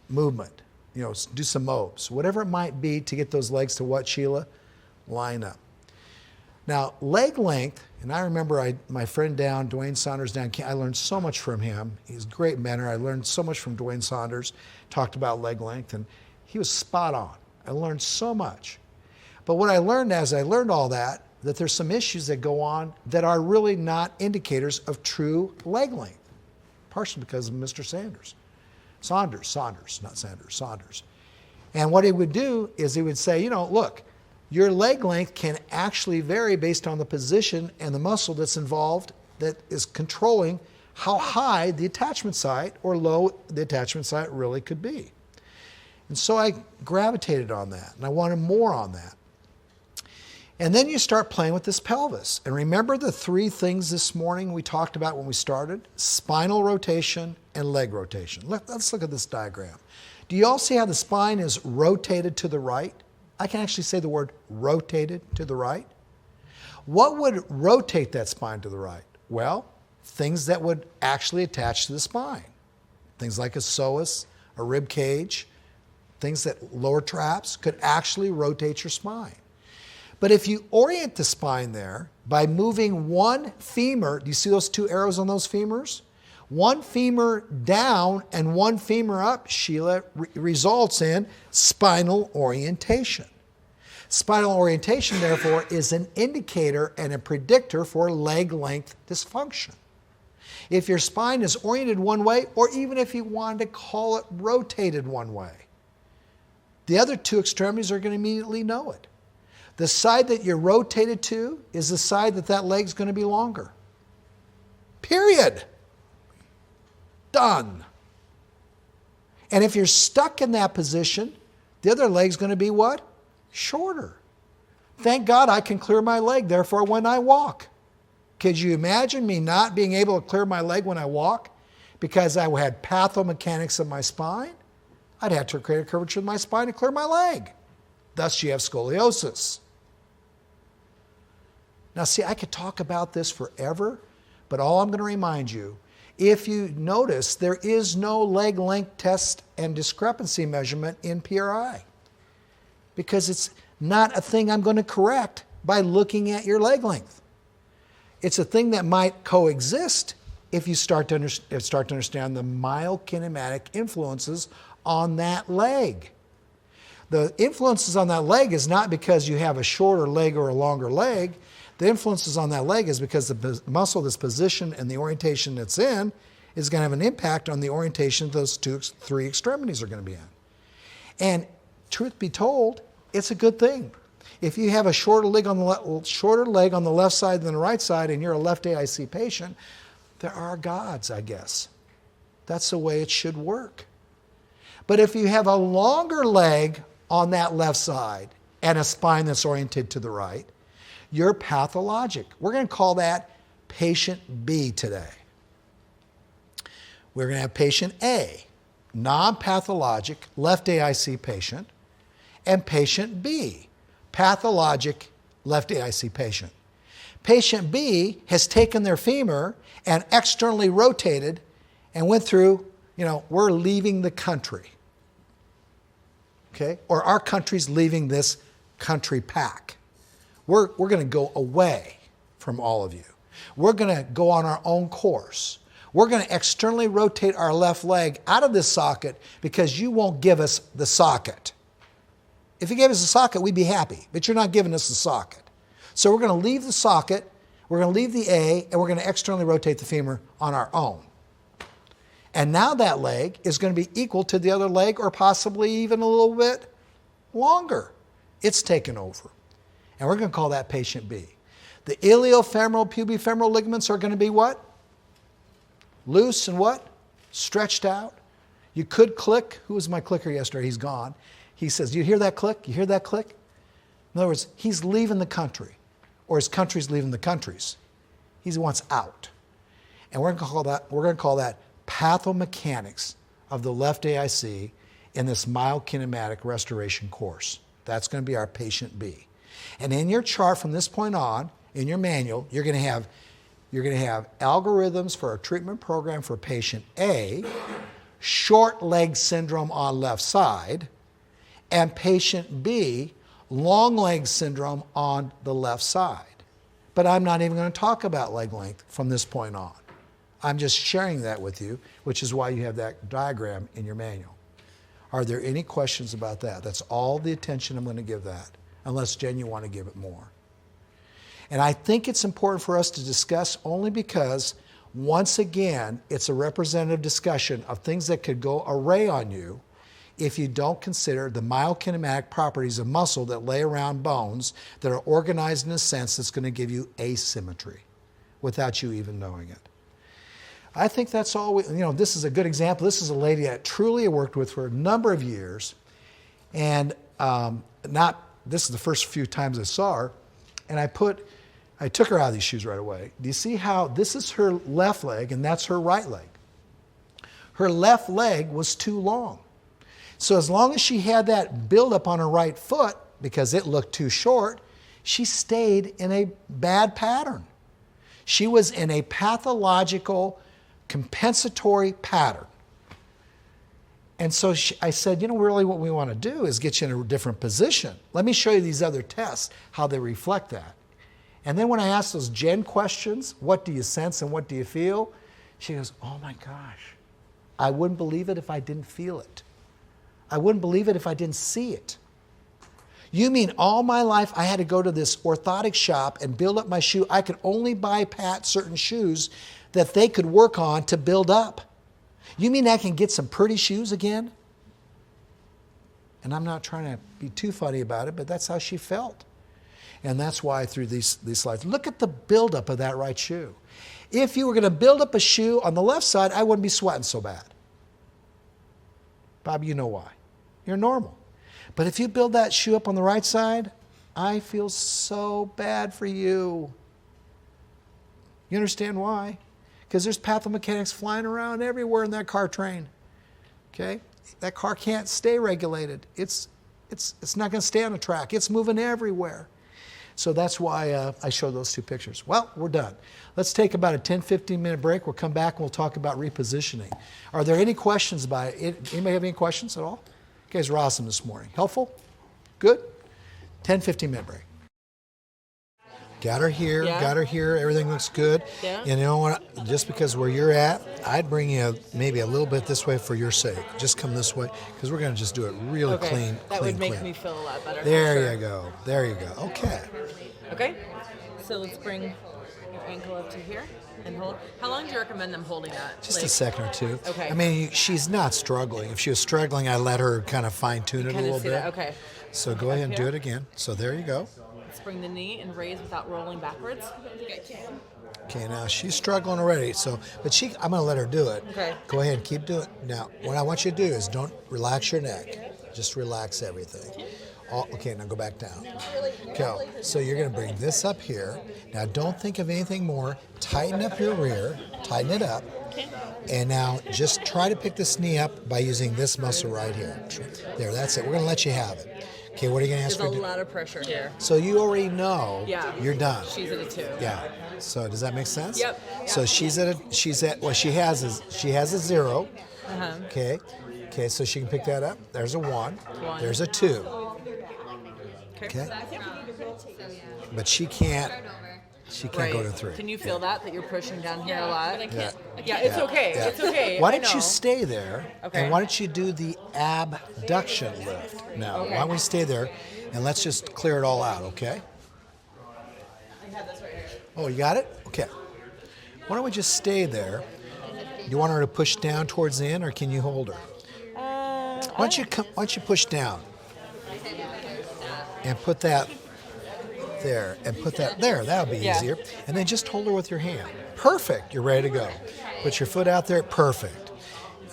movement, you know, do some MOBs. Whatever it might be to get those legs to what, Sheila? Line up. Now, leg length, and I remember my friend down, Dwayne Saunders down, I learned so much from him. He's a great mentor. I learned so much from Dwayne Saunders, talked about leg length, and he was spot on. I learned so much. But what I learned as I learned all that there's some issues that go on that are really not indicators of true leg length, partially because of Mr. Saunders. And what he would do is he would say, you know, look, your leg length can actually vary based on the position and the muscle that's involved that is controlling how high the attachment site or low the attachment site really could be. And so I gravitated on that, and I wanted more on that. And then you start playing with this pelvis. And remember the 3 things this morning we talked about when we started? Spinal rotation and leg rotation. Let's look at this diagram. Do you all see how the spine is rotated to the right? I can actually say the word rotated to the right. What would rotate that spine to the right? Well, things that would actually attach to the spine. Things like a psoas, a rib cage, things that lower traps could actually rotate your spine. But if you orient the spine there by moving one femur, do you see those 2 arrows on those femurs? One femur down and one femur up, Sheila, results in spinal orientation. Spinal orientation, therefore, is an indicator and a predictor for leg length dysfunction. If your spine is oriented one way, or even if you wanted to call it rotated one way, the other 2 extremities are going to immediately know it. The side that you're rotated to is the side that leg's going to be longer. Period. Done. And if you're stuck in that position, the other leg's going to be what? Shorter. Thank God I can clear my leg, therefore, when I walk. Could you imagine me not being able to clear my leg when I walk because I had pathomechanics of my spine? I'd have to create a curvature in my spine to clear my leg. Thus, you have scoliosis. Now, see, I could talk about this forever, but all I'm going to remind you, if you notice, there is no leg length test and discrepancy measurement in PRI because it's not a thing I'm going to correct by looking at your leg length. It's a thing that might coexist if you start to understand the myokinematic influences on that leg. The influences on that leg is not because you have a shorter leg or a longer leg. The influences on that leg is because the muscle that's positioned and the orientation it's in is going to have an impact on the orientation those three extremities are going to be in. And truth be told, it's a good thing. If you have a shorter leg on the left side than the right side and you're a left AIC patient, there are gods, I guess. That's the way it should work. But if you have a longer leg on that left side and a spine that's oriented to the right, you're pathologic. We're going to call that patient B today. We're going to have patient A, non-pathologic left AIC patient, and patient B, pathologic left AIC patient. Patient B has taken their femur and externally rotated and went through, we're leaving the country. Okay? Or our country's leaving this country pack. We're going to go away from all of you. We're going to go on our own course. We're going to externally rotate our left leg out of this socket because you won't give us the socket. If you gave us a socket, we'd be happy, but you're not giving us the socket. So we're going to leave the socket, we're going to leave the A, and we're going to externally rotate the femur on our own. And now that leg is going to be equal to the other leg or possibly even a little bit longer. It's taken over. And we're going to call that patient B. The iliofemoral, pubifemoral ligaments are going to be what? Loose and what? Stretched out. You could click. Who was my clicker yesterday? He's gone. He says, you hear that click? You hear that click? In other words, he's leaving the country, or his country's leaving the countries. He wants out. And we're going to call that pathomechanics of the left AIC in this myokinematic restoration course. That's going to be our patient B. And in your chart from this point on, in your manual, you're going to have algorithms for a treatment program for patient A, short leg syndrome on left side, and patient B, long leg syndrome on the left side. But I'm not even going to talk about leg length from this point on. I'm just sharing that with you, which is why you have that diagram in your manual. Are there any questions about that? That's all the attention I'm going to give that, unless, Jen, you want to give it more. And I think it's important for us to discuss only because, once again, it's a representative discussion of things that could go array on you if you don't consider the myokinematic properties of muscle that lay around bones that are organized in a sense that's going to give you asymmetry without you even knowing it. I think that's all this is a good example. This is a lady that truly I worked with for a number of years, and this is the first few times I saw her, and I took her out of these shoes right away. Do you see how this is her left leg and that's her right leg? Her left leg was too long. So as long as she had that buildup on her right foot, because it looked too short, she stayed in a bad pattern. She was in a pathological compensatory pattern. And so I said, really what we want to do is get you in a different position. Let me show you these other tests, how they reflect that. And then when I asked those Jen questions, what do you sense and what do you feel? She goes, oh my gosh, I wouldn't believe it if I didn't feel it. I wouldn't believe it if I didn't see it. You mean all my life I had to go to this orthotic shop and build up my shoe? I could only buy Pat certain shoes that they could work on to build up. You mean I can get some pretty shoes again? And I'm not trying to be too funny about it, but that's how she felt. And that's why I threw these slides. Look at the buildup of that right shoe. If you were going to build up a shoe on the left side, I wouldn't be sweating so bad. Bob, you know why. You're normal. But if you build that shoe up on the right side, I feel so bad for you. You understand why? Because there's pathomechanics flying around everywhere in that car train. Okay? That car can't stay regulated. It's not going to stay on a track. It's moving everywhere. So that's why I show those two pictures. Well, we're done. Let's take about a 10-15 minute break. We'll come back and we'll talk about repositioning. Are there any questions about it? Anybody have any questions at all? You guys are awesome this morning. Helpful? Good? 10-15 minute break. Got her here, Yeah. got her here, everything looks good. Yeah. And you know what, just because where you're at, I'd bring you maybe a little bit this way for your sake. Just come this way, because we're going to just do it really Okay. clean, That clean, would make clean. me feel a lot better. There for sure. you go, there you go, okay. Okay. So let's bring your ankle up to here and hold. How long do you recommend them holding that? Just a second or two. Okay. I mean, she's not struggling. If she was struggling, I let her kind of fine tune it a Kind little of see bit. that. Okay. So go ahead and do here? it again. So there you go. Let's bring the knee and raise without rolling backwards. Okay, now she's struggling already. So, but I'm going to let her do it. Okay. Go ahead and keep doing it. Now, what I want you to do is don't relax your neck. Just relax everything. Okay, now go back down. Go. So you're going to bring this up here. Now, don't think of anything more. Tighten up your rear. Tighten it up. And now just try to pick this knee up by using this muscle right here. There, that's it. We're going to let you have it. Okay, what are you going to ask There's her a to do? lot of pressure here. So you already know Yeah. you're done. She's at a 2. Yeah. So does that make sense? Yep. So she's at what she has a 0. Uh-huh. Okay. Okay, so she can pick that up. There's a 1. One. There's a 2. Okay. But she can't go to 3. Can you feel that you're pushing down here a lot? Yeah. Yeah, it's okay. Yeah. It's okay. Why I don't know. you stay there? Okay. And why don't you do the abduction lift now? Why don't we stay there and let's just clear it all out, okay? I have this right here. Oh, you got it? Okay. Why don't we just stay there? You want her to push down towards the end, or can you hold her? Why don't you push down and put that there and put that there? That'll be Yeah. easier. And then just hold her with your hand. Perfect. You're ready to go. Put your foot out there. Perfect.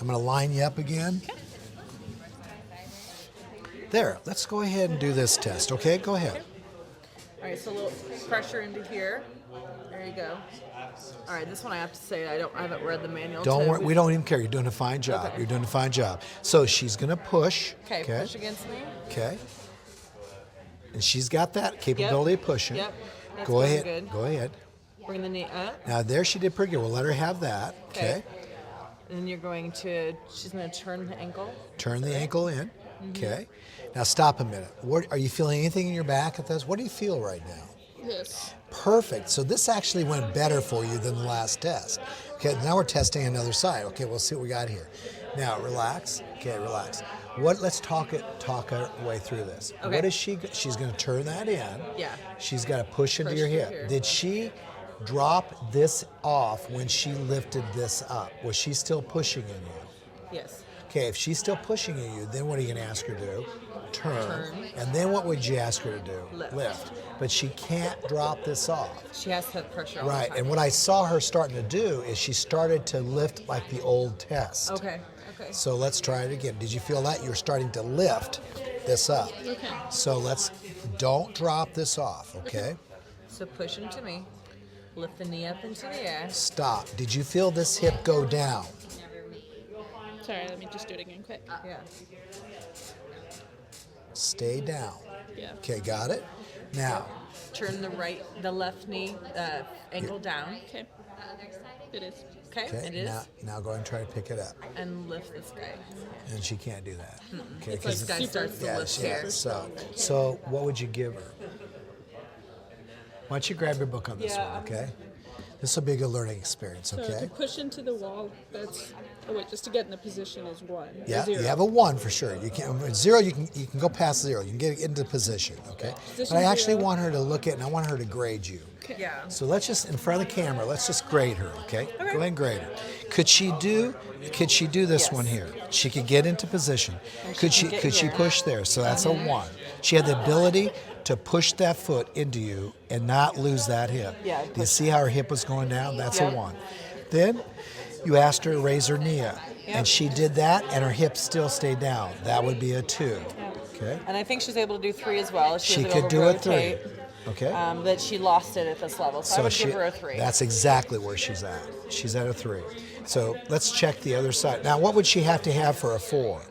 I'm going to line you up again. There. Let's go ahead and do this test. Okay, go ahead. All right, so a little pressure into here. There you go. All right, this one I have to say I haven't read the manual. Don't to- worry. We don't even care. You're doing a fine job. Okay. You're doing a fine job. So she's going to push. Okay, push against me. Okay. And she's got that capability of pushing. Yep. That's Go going ahead. good. Go ahead. Bring the knee up. Now there she did pretty good. We'll let her have that. Okay. And then she's going to turn the ankle. Turn the ankle in. Mm-hmm. Okay. Now stop a minute. Are you feeling anything in your back at this? What do you feel right now? This. Perfect. So this actually went better for you than the last test. Okay. Now we're testing another side. Okay. We'll see what we got here. Now relax. Okay. Relax. Let's talk our way through this. Okay. What is she's going to turn that in. Yeah. She's got to push into Push your through hip. here. Did she drop this off when she lifted this up? Was she still pushing in you? Yes. Okay, if she's still pushing in you, then what are you going to ask her to do? Turn. Turn. And then what would you ask her to do? Lift. But she can't drop this off. She has to have pressure all Right, the time. and what I saw her starting to do is she started to lift like the old test. Okay. So let's try it again. Did you feel that? You're starting to lift this up. Okay. So don't drop this off, okay? So push into me. Lift the knee up into the air. Stop. Did you feel this hip go down? Sorry, let me just do it again quick. Yeah. Stay down. Yeah. Okay, got it? Now, Turn the left knee, ankle down. Okay. It is. Okay. okay, It is. now go ahead and try to pick it up. And lift this guy. And she can't do that. Okay, It's 'cause like This guy super, starts to yeah, lift yeah, here. so what would you give her? Why don't you grab your book on this Yeah, one, okay? This will be a good learning experience, So to okay? push into the wall, just to get in the position is 1. Yeah, Zero. you have a 1 for sure. You can 0. You can go past 0. You can get into position, okay? Position But I actually 0. want her to look at, and I want her to grade you. Yeah. So let's just, in front of the camera, let's just grade her, okay? Go ahead and grade her. Could she do this Yes. one here? She could get into position. Could she get could she here. push there? So that's a 1. She had the ability to push that foot into you and not lose that hip. Yeah, Do you see how her hip was going down? That's a Yep. 1. Then you asked her to raise her knee up. And she did that and her hip still stayed down. That would be a 2. Okay? And I think she's able to do 3 as well. She was could able to do a 3. rotate, Okay? But she lost it at this level. So I would give her a 3. That's exactly where she's at. She's at a 3. So let's check the other side. Now, what would she have to have for a 4?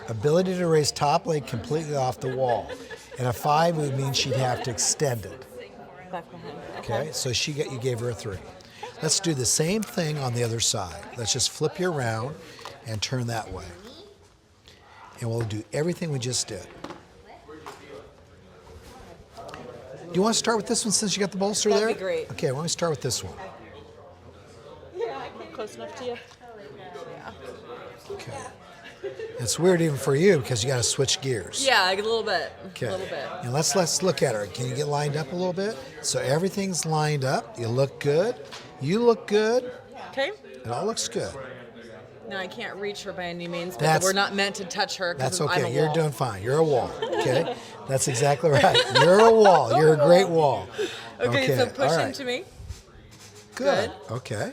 Ability to raise top leg completely off the wall. And a 5 would mean she'd have to extend it. Back behind. Okay? So you gave her a 3. Let's do the same thing on the other side. Let's just flip you around and turn that way. And we'll do everything we just did. Do you want to start with this one since you got the bolster That'd there? be great. Okay, why don't we start with this one? Close enough to you? Okay. It's weird even for you because you got to switch gears. Yeah, a little bit. Okay. A little bit. Now let's look at her. Can you get lined up a little bit? So everything's lined up. You look good. You look good. Okay. It all looks good. Now I can't reach her by any means, but That's- we're not meant to touch her because That's I'm a okay. You're wall. doing fine. You're a wall. Okay. That's exactly right. You're a wall. You're a great wall. Okay, so push all right. into me. Good. Okay.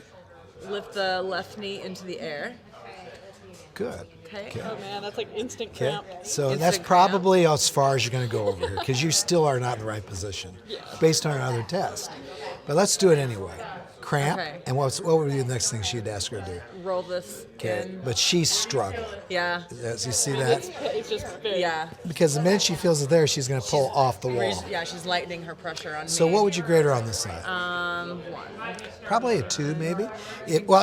Lift the left knee into the air. Good. Okay. Oh man, that's like instant Okay. cramp. So Instant that's cramp. probably as far as you're going to go over here because you still are not in the right position based on our other test. But let's do it anyway. Cramp. Okay. And what would be the next thing she'd ask her to do? Roll this in. But she's struggling. Yeah. Yes, you see that? It's just very, Yeah. Because the minute she feels it there, she's going to pull off the wall. Yeah, she's lightening her pressure on So me. what would you grade her on this side? 1. Probably a 2, maybe.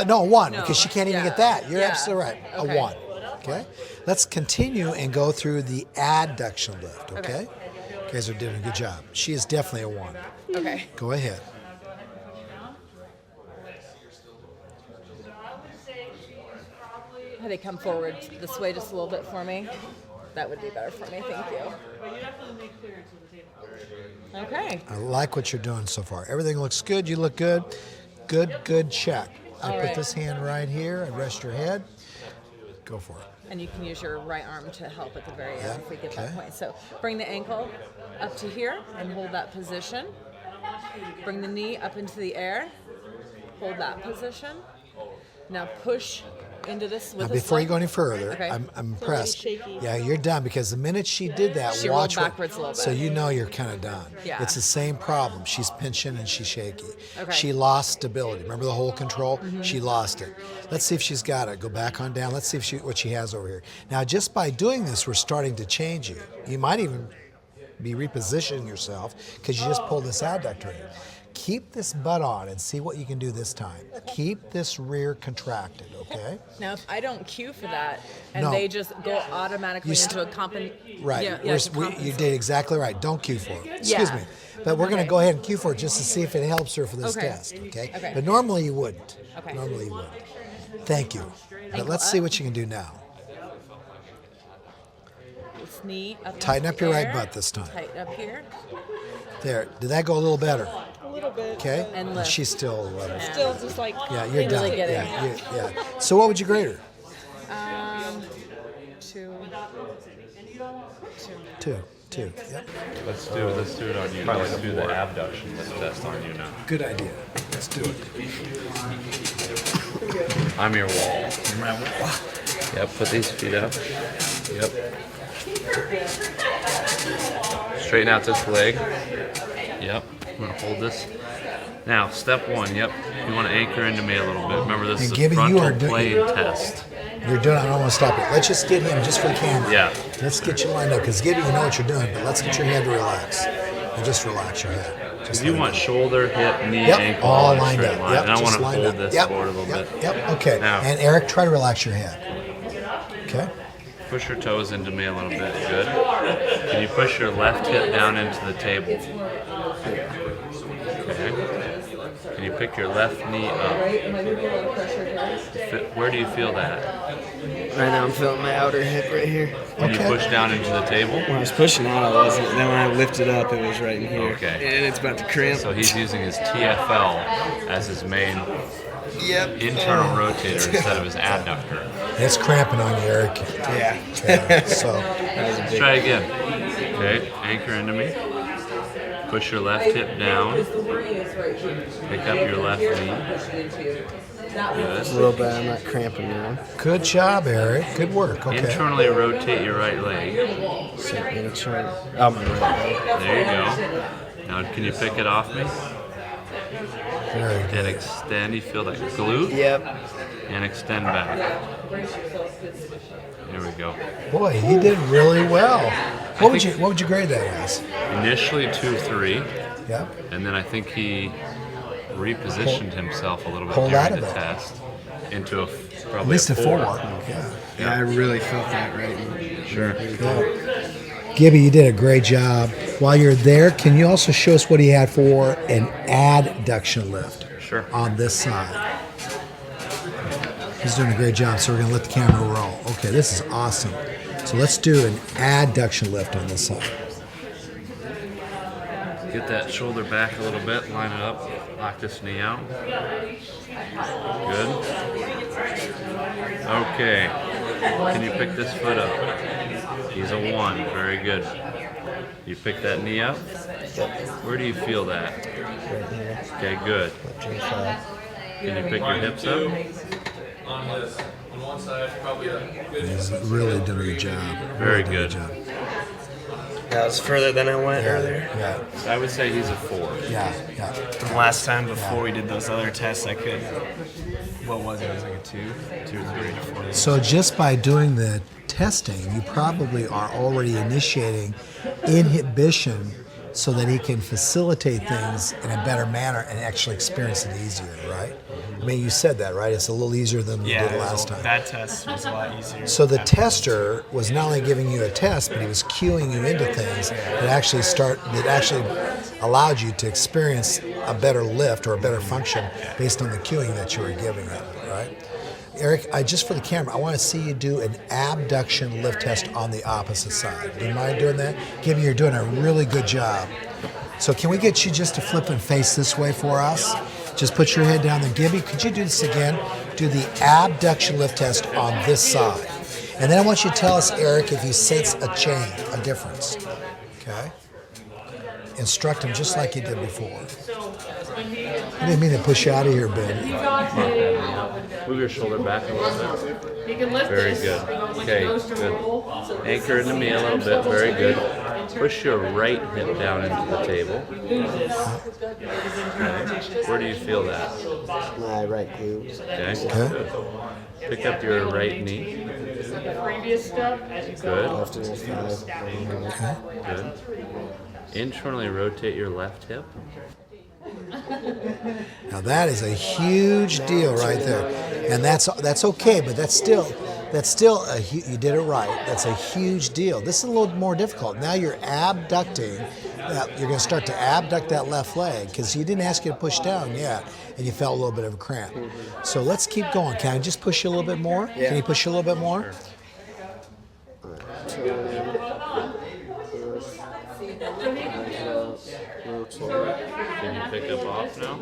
No, 1, because she can't even yeah, get that. You're yeah. absolutely right. Okay. A 1. Okay. Let's continue and go through the adduction lift. Okay. You guys are doing a good job. She is definitely a 1. Okay. Go ahead. Had they come forward this way just a little bit for me? That would be better for me. Thank you. But you definitely make clearance with the table. Okay. I like what you're doing so far. Everything looks good. You look good. Good check. I All put right. this hand right here. I rest your head. Go for it. And you can use your right arm to help at the very end Yeah, if we get that okay. point. So bring the ankle up to here and hold that position. Bring the knee up into the air. Hold that position. Now push into this with Now, a before you slight- go any further, Okay. I'm impressed. shaky. Yeah, you're done because the minute she did that, She watch rolled what- backwards a little So bit. you know you're kind of done. Yeah. It's the same problem. She's pinching and she's shaky. Okay. She lost stability. Remember the whole control? She lost it. Let's see if she's got it. Go back on down. Let's see if what she has over here. Now, just by doing this, we're starting to change you. You might even be repositioning yourself because you just pulled this adductor in. Keep this butt on and see what you can do this time. Keep this rear contracted, okay? Now, if I don't cue for that and No. they just go automatically You into a compensation. Right. Yeah, You did exactly right. Don't cue for it. Excuse Yeah. me. But we're going to Okay. go ahead and cue for it just to see if it helps her for this Okay. test, okay? Okay. But normally you wouldn't. Okay. Normally you wouldn't. Thank you. But Ankle let's see up. what you can do now. This knee up. Tighten into up your the right air. butt this time. Tighten up here. There. Did that go a little better? A little bit. Okay? And lift. She's still a little. Still just like. Yeah, you're Really done. get it. Yeah. So what would you grade her? 2. 2. Yep. Let's do it on you. Let's do the abduction lift test on you now. Good idea. Let's do it. I'm your wall. Yep, put these feet up. Yep. Straighten out this leg. Yep, I'm gonna hold this. Now, step 1, yep, you wanna anchor into me a little bit. Remember, this And is a Gibby, you are frontal doing- plane test. You're doing it. I don't want to stop it. Let's just get him just for the camera. Yeah. Let's get you lined up because Gibby, you know what you're doing, but let's get your head to relax. And just relax your head. Just You let it want go. shoulder, hip, knee, Yep, ankle, all in a lined straight up. line. Yep, And I just wanna lined hold up. this Yep, forward a little yep, bit. Yep. Okay. Now- And Eric, try to relax your head. Okay. Push your toes into me a little bit. Good. Can you push your left hip down into the table? Okay. Can you pick your left knee up? Where do you feel that? Right now I'm feeling my outer hip right here. Can you Okay. push down into the table? When I was pushing out, I wasn't. Then when I lifted up, it was right in here. Okay. And it's about to cramp. So he's using his TFL as his main Yep. internal rotator instead of his adductor. It's cramping on you, Eric. Yeah. Yeah, so Let's try again. Okay, anchor into me. Push your left hip down. Pick up your left knee. It's a little bit. I'm not cramping now. good job, Eric. Good work. Okay. Internally rotate your right leg. So I'm gonna try. Oh, my right. There you go. Now can you pick it off me? Very And good. extend. You feel that glute? Yep. And extend back. There we go. Boy, he did really well. What would you grade that as? Initially 2-3, Yep. and then I think he repositioned himself a little bit Pulled during out of the it. test into a At probably least a 4.4. Yeah. Yeah, I really felt that right. Sure. Yeah. Gibby, you did a great job. While you're there, can you also show us what he had for an adduction lift? Sure. On this side. He's doing a great job, so we're going to let the camera roll. Okay, this is awesome. So let's do an adduction lift on this side. Get that shoulder back a little bit, line it up, lock this knee out. Good. Okay. Can you pick this foot up? He's a 1. Very good. You pick that knee up? Where do you feel that? Okay, good. Can you pick your hips up? On one side, probably He's really doing a good job. Very Really doing a good. job. That was further than I went earlier. Yeah, I would say he's a 4. yeah, yeah. The last time before we did those other tests, I could. What was it? It was like a 2 or 3 or 4. So just by doing the testing, you probably are already initiating inhibition so that he can facilitate things in a better manner and actually experience it easier, right? I mean, you said that, right? It's a little easier than you did last time. That test was a lot easier. So the tester was not only giving you a test, but he was cueing you into things that actually allowed you to experience a better lift or a better function based on the cueing that you were giving it, right? Eric, just for the camera, I want to see you do an abduction lift test on the opposite side. Do you mind doing that? Gibby, you're doing a really good job. So can we get you just to flip and face this way for us? Just put your head down there. Gibby, could you do this again? Do the abduction lift test on this side. And then I want you to tell us, Eric, if you sense a change, a difference. Okay? Instruct him just like you did before. I didn't mean to push you out of here, Ben. Move your shoulder back a little bit. You can lift Very this. good. When Okay, he goes to good. roll, so this Anchor is into me a little the bit. Very good. internal Push your right hip down into the table. loses Okay. Where do you feel that? My right glute. Okay. Okay. Good. Pick up your right knee. the previous step as you Good. go. Left is five. Good. Internally rotate your left hip. Now that is a huge deal right there, and that's okay. But that's still you did it right. That's a huge deal. This is a little more difficult. Now you're abducting. You're going to start to abduct that left leg because he didn't ask you to push down yet, and you felt a little bit of a cramp. So let's keep going. Can I just push you a little bit more? Yeah. Can you push you a little bit more? Can you pick up off now?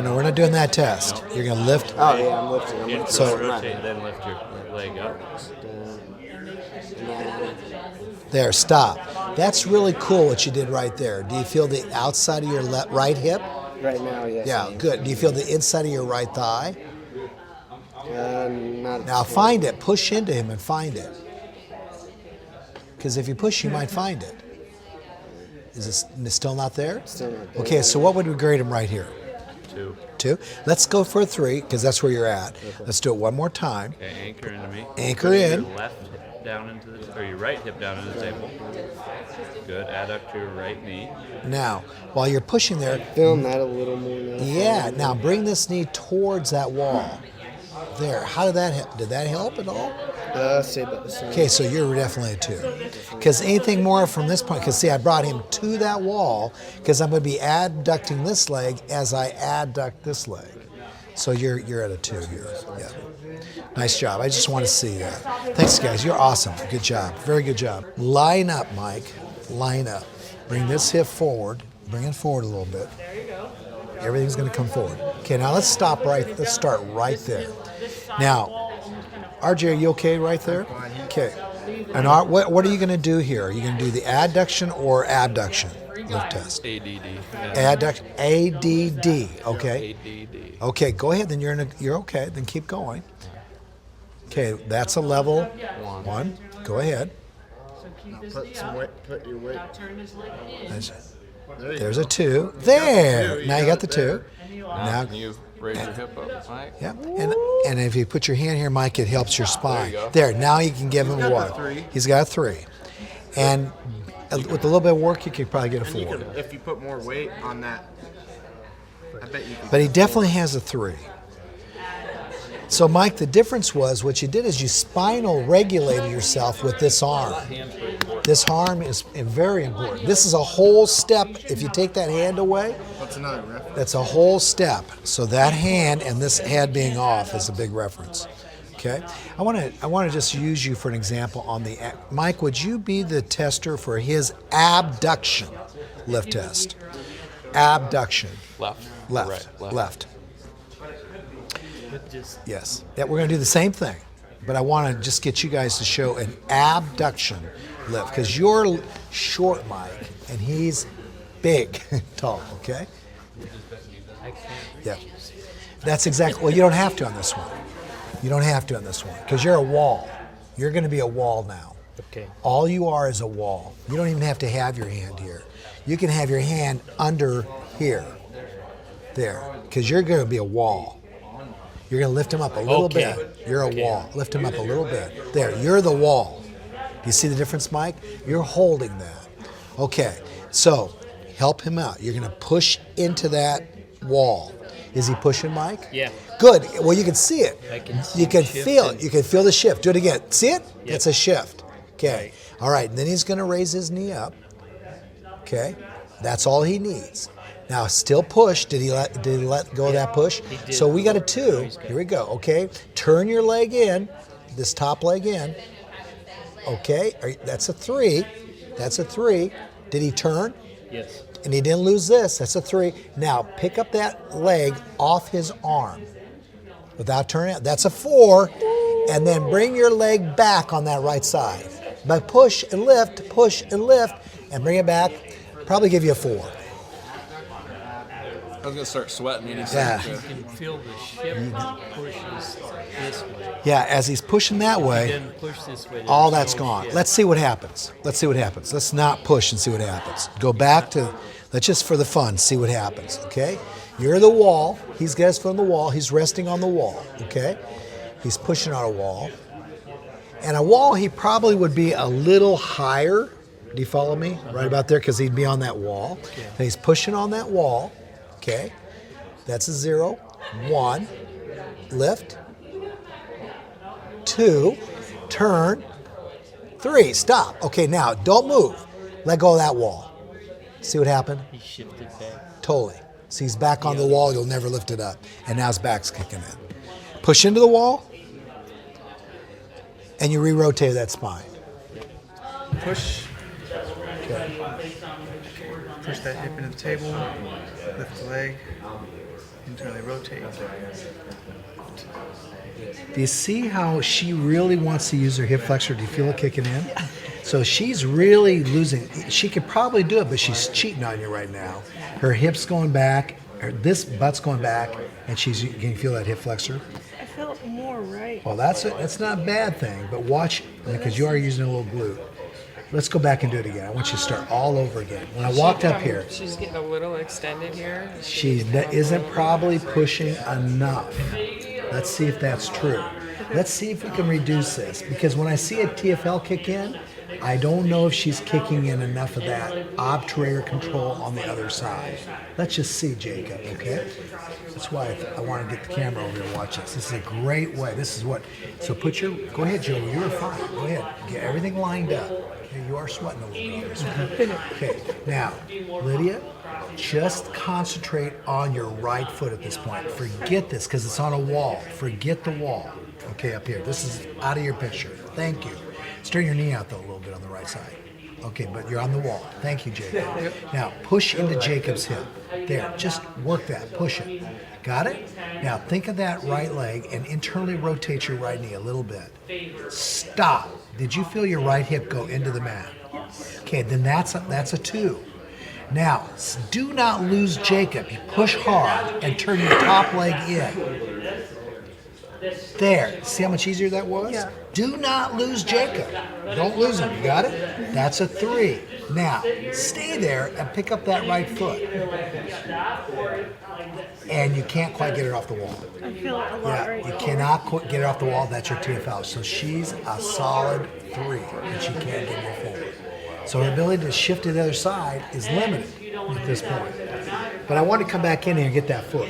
No, we're not doing that test. You're going to lift. Oh yeah, I'm lifting. I'm lifting. So- Rotate, then lift your leg up. There, stop. That's really cool what you did right there. Do you feel the outside of your right hip? Right now, yes. Yeah, good. Do you feel the inside of your right thigh? Not Now find it. Push into him and find it. Because if you push, you might find it. Is it still not there? Still not there. Okay, so what would we grade him right here? 2. 2? Let's go for a 3, because that's where you're at. Let's do it one more time. Okay, anchor into me. Anchor Put in. Your left hip down into the, or your right hip down into the table. Good. Adduct your right knee. Now, while you're pushing there, feeling that a little more now. yeah, now bring this knee towards that wall. There. How did that help? Did that help at all? Say about the same. Okay, so you're definitely a 2. Because anything more from this point, because see, I brought him to that wall because I'm going to be adducting this leg as I adduct this leg. So you're at a 2 here. Yeah. Nice job. I just want to see that. Thanks, guys. You're awesome. Good job. Very good job. Line up, Mike. Line up. Bring this hip forward. Bring it forward a little bit. There you go. Everything's going to come forward. Okay, now let's stop right. Let's start right there. Now, RJ, are you okay right there? Okay. And what are you going to do here? Are you going to do the adduction or abduction lift test? ADD. Adduction, ADD. Okay. ADD. Okay. Go ahead. Then you're okay. Then keep going. Okay, that's a level 1. Go ahead. So keep his Put knee some up. weight. Put your weight. Now turn his leg in. There's a 2. There. Now you got the 2. Now, Can you raise your hip up, Mike? yeah. And if you put your hand here, Mike, it helps your spine. go. There. Now you can give him a got the 1. 3. He's got a 3. And with a little bit of work, you could probably get a And you 4. could, if you put more weight on that, I bet you could. But he definitely has a 3. So, Mike, the difference was what you did is you spinal regulated yourself with this arm. This arm is very important. This is a whole step. If you take that hand away, What's another reference? that's a whole step. So that hand and this head being off is a big reference. Okay, I want to just use you for an example on the Mike. Would you be the tester for his abduction lift test? Abduction. Left. Left. Right, Left. Yes. Yeah, we're going to do the same thing, but I want to just get you guys to show an abduction lift because you're short, Mike, and he's big, tall. Okay. Yeah. That's exactly. Well, you don't have to on this one. You don't have to on this one because you're a wall. You're going to be a wall now. Okay. All you are is a wall. You don't even have to have your hand here. You can have your hand under here, there, because you're going to be a wall. You're going to lift him up a little bit. You're a wall. Lift him up a little bit. There, you're the wall. Do you see the difference, Mike? You're holding that. Okay, so help him out. You're going to push into that wall. Is he pushing, Mike? Yeah. Good. Well, you can see it. I can see You can the shift feel it. and- You can feel the shift. Do it again. See it? Yep. It's a shift. Okay. All right. And then he's going to raise his knee up. Okay. That's all he needs. Now, still push. Did he let go of that push? He did. So we got a 2. Here we go. Okay. Turn your leg in. This top leg in. Okay. That's a 3. That's a 3. Did he turn? Yes. And he didn't lose this. That's a 3. Now pick up that leg off his arm without turning it. That's a 4. And then bring your leg back on that right side. But push and lift, and bring it back. Probably give you a 4. I was gonna start sweating any Yeah. second. You can feel the shift pushes this way. Yeah, as he's pushing that way, Then push this way. all there's that's no gone. shift. Let's see what happens. Let's not push and see what happens. Go back to, let's just for the fun, see what happens, okay? You're the wall. He's got his foot on the wall. He's resting on the wall, okay? He's pushing on a wall. And a wall, he probably would be a little higher. Do you follow me? Right about there, because he'd be on that wall. And he's pushing on that wall, okay? That's a 0. 1, lift. 2, turn. 3, stop. Okay, now don't move. Let go of that wall. See what happened? He shifted back. Totally. See, he's back on the wall. You'll never lift it up. And now his back's kicking in. Push into the wall. And you re-rotate that spine. Push. Okay. Push that hip into the table. Lift the leg. Internally rotate. Do you see how she really wants to use her hip flexor? Do you feel it kicking in? So she's really losing. She could probably do it, but she's cheating on you right now. Her hip's going back, this butt's going back, and can you feel that hip flexor? I feel more right. Well, that's not a bad thing, but watch, because you are using a little glute. Let's go back and do it again. I want you to start all over again. When I walked up here, She's getting a little extended here. she isn't probably pushing enough. Let's see if that's true. Let's see if we can reduce this, because when I see a TFL kick in, I don't know if she's kicking in enough of that obturator control on the other side. Let's just see, Jacob, okay? That's why I want to get the camera over here and watch this. This is a great way. This is what, so go ahead, Joe, you're fine. Go ahead, get everything lined up. Okay, you are sweating a little bit on this one. Okay, now, Lydia, just concentrate on your right foot at this point. Forget this, because it's on a wall. Forget the wall. Okay, up here. This is out of your picture. Thank you. Straighten your knee out, though, a little bit on the right side. Okay, but you're on the wall. Thank you, Jacob. Now, push into Jacob's hip. There, just work that. Push it. Got it? Now, think of that right leg and internally rotate your right knee a little bit. Stop. Did you feel your right hip go into the mat? Okay, then that's a 2. Now, do not lose Jacob. You push hard and turn your top leg in. There. See how much easier that was? Yeah. Do not lose Jacob. Don't lose him. You got it? That's a 3. Now, stay there and pick up that right foot. And you can't quite get it off the wall. I feel a lot Yeah, right. you cannot get it off the wall. That's your TFL. So she's a solid 3, and she can't get more forward. So her ability to shift to the other side is limited at this point. But I want to come back in here and get that foot.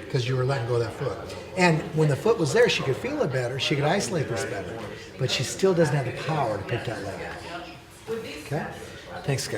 because you were letting go of that foot. And when the foot was there, she could feel it better. She could isolate this better. But she still doesn't have the power to pick that leg up. Okay? Thanks, guys.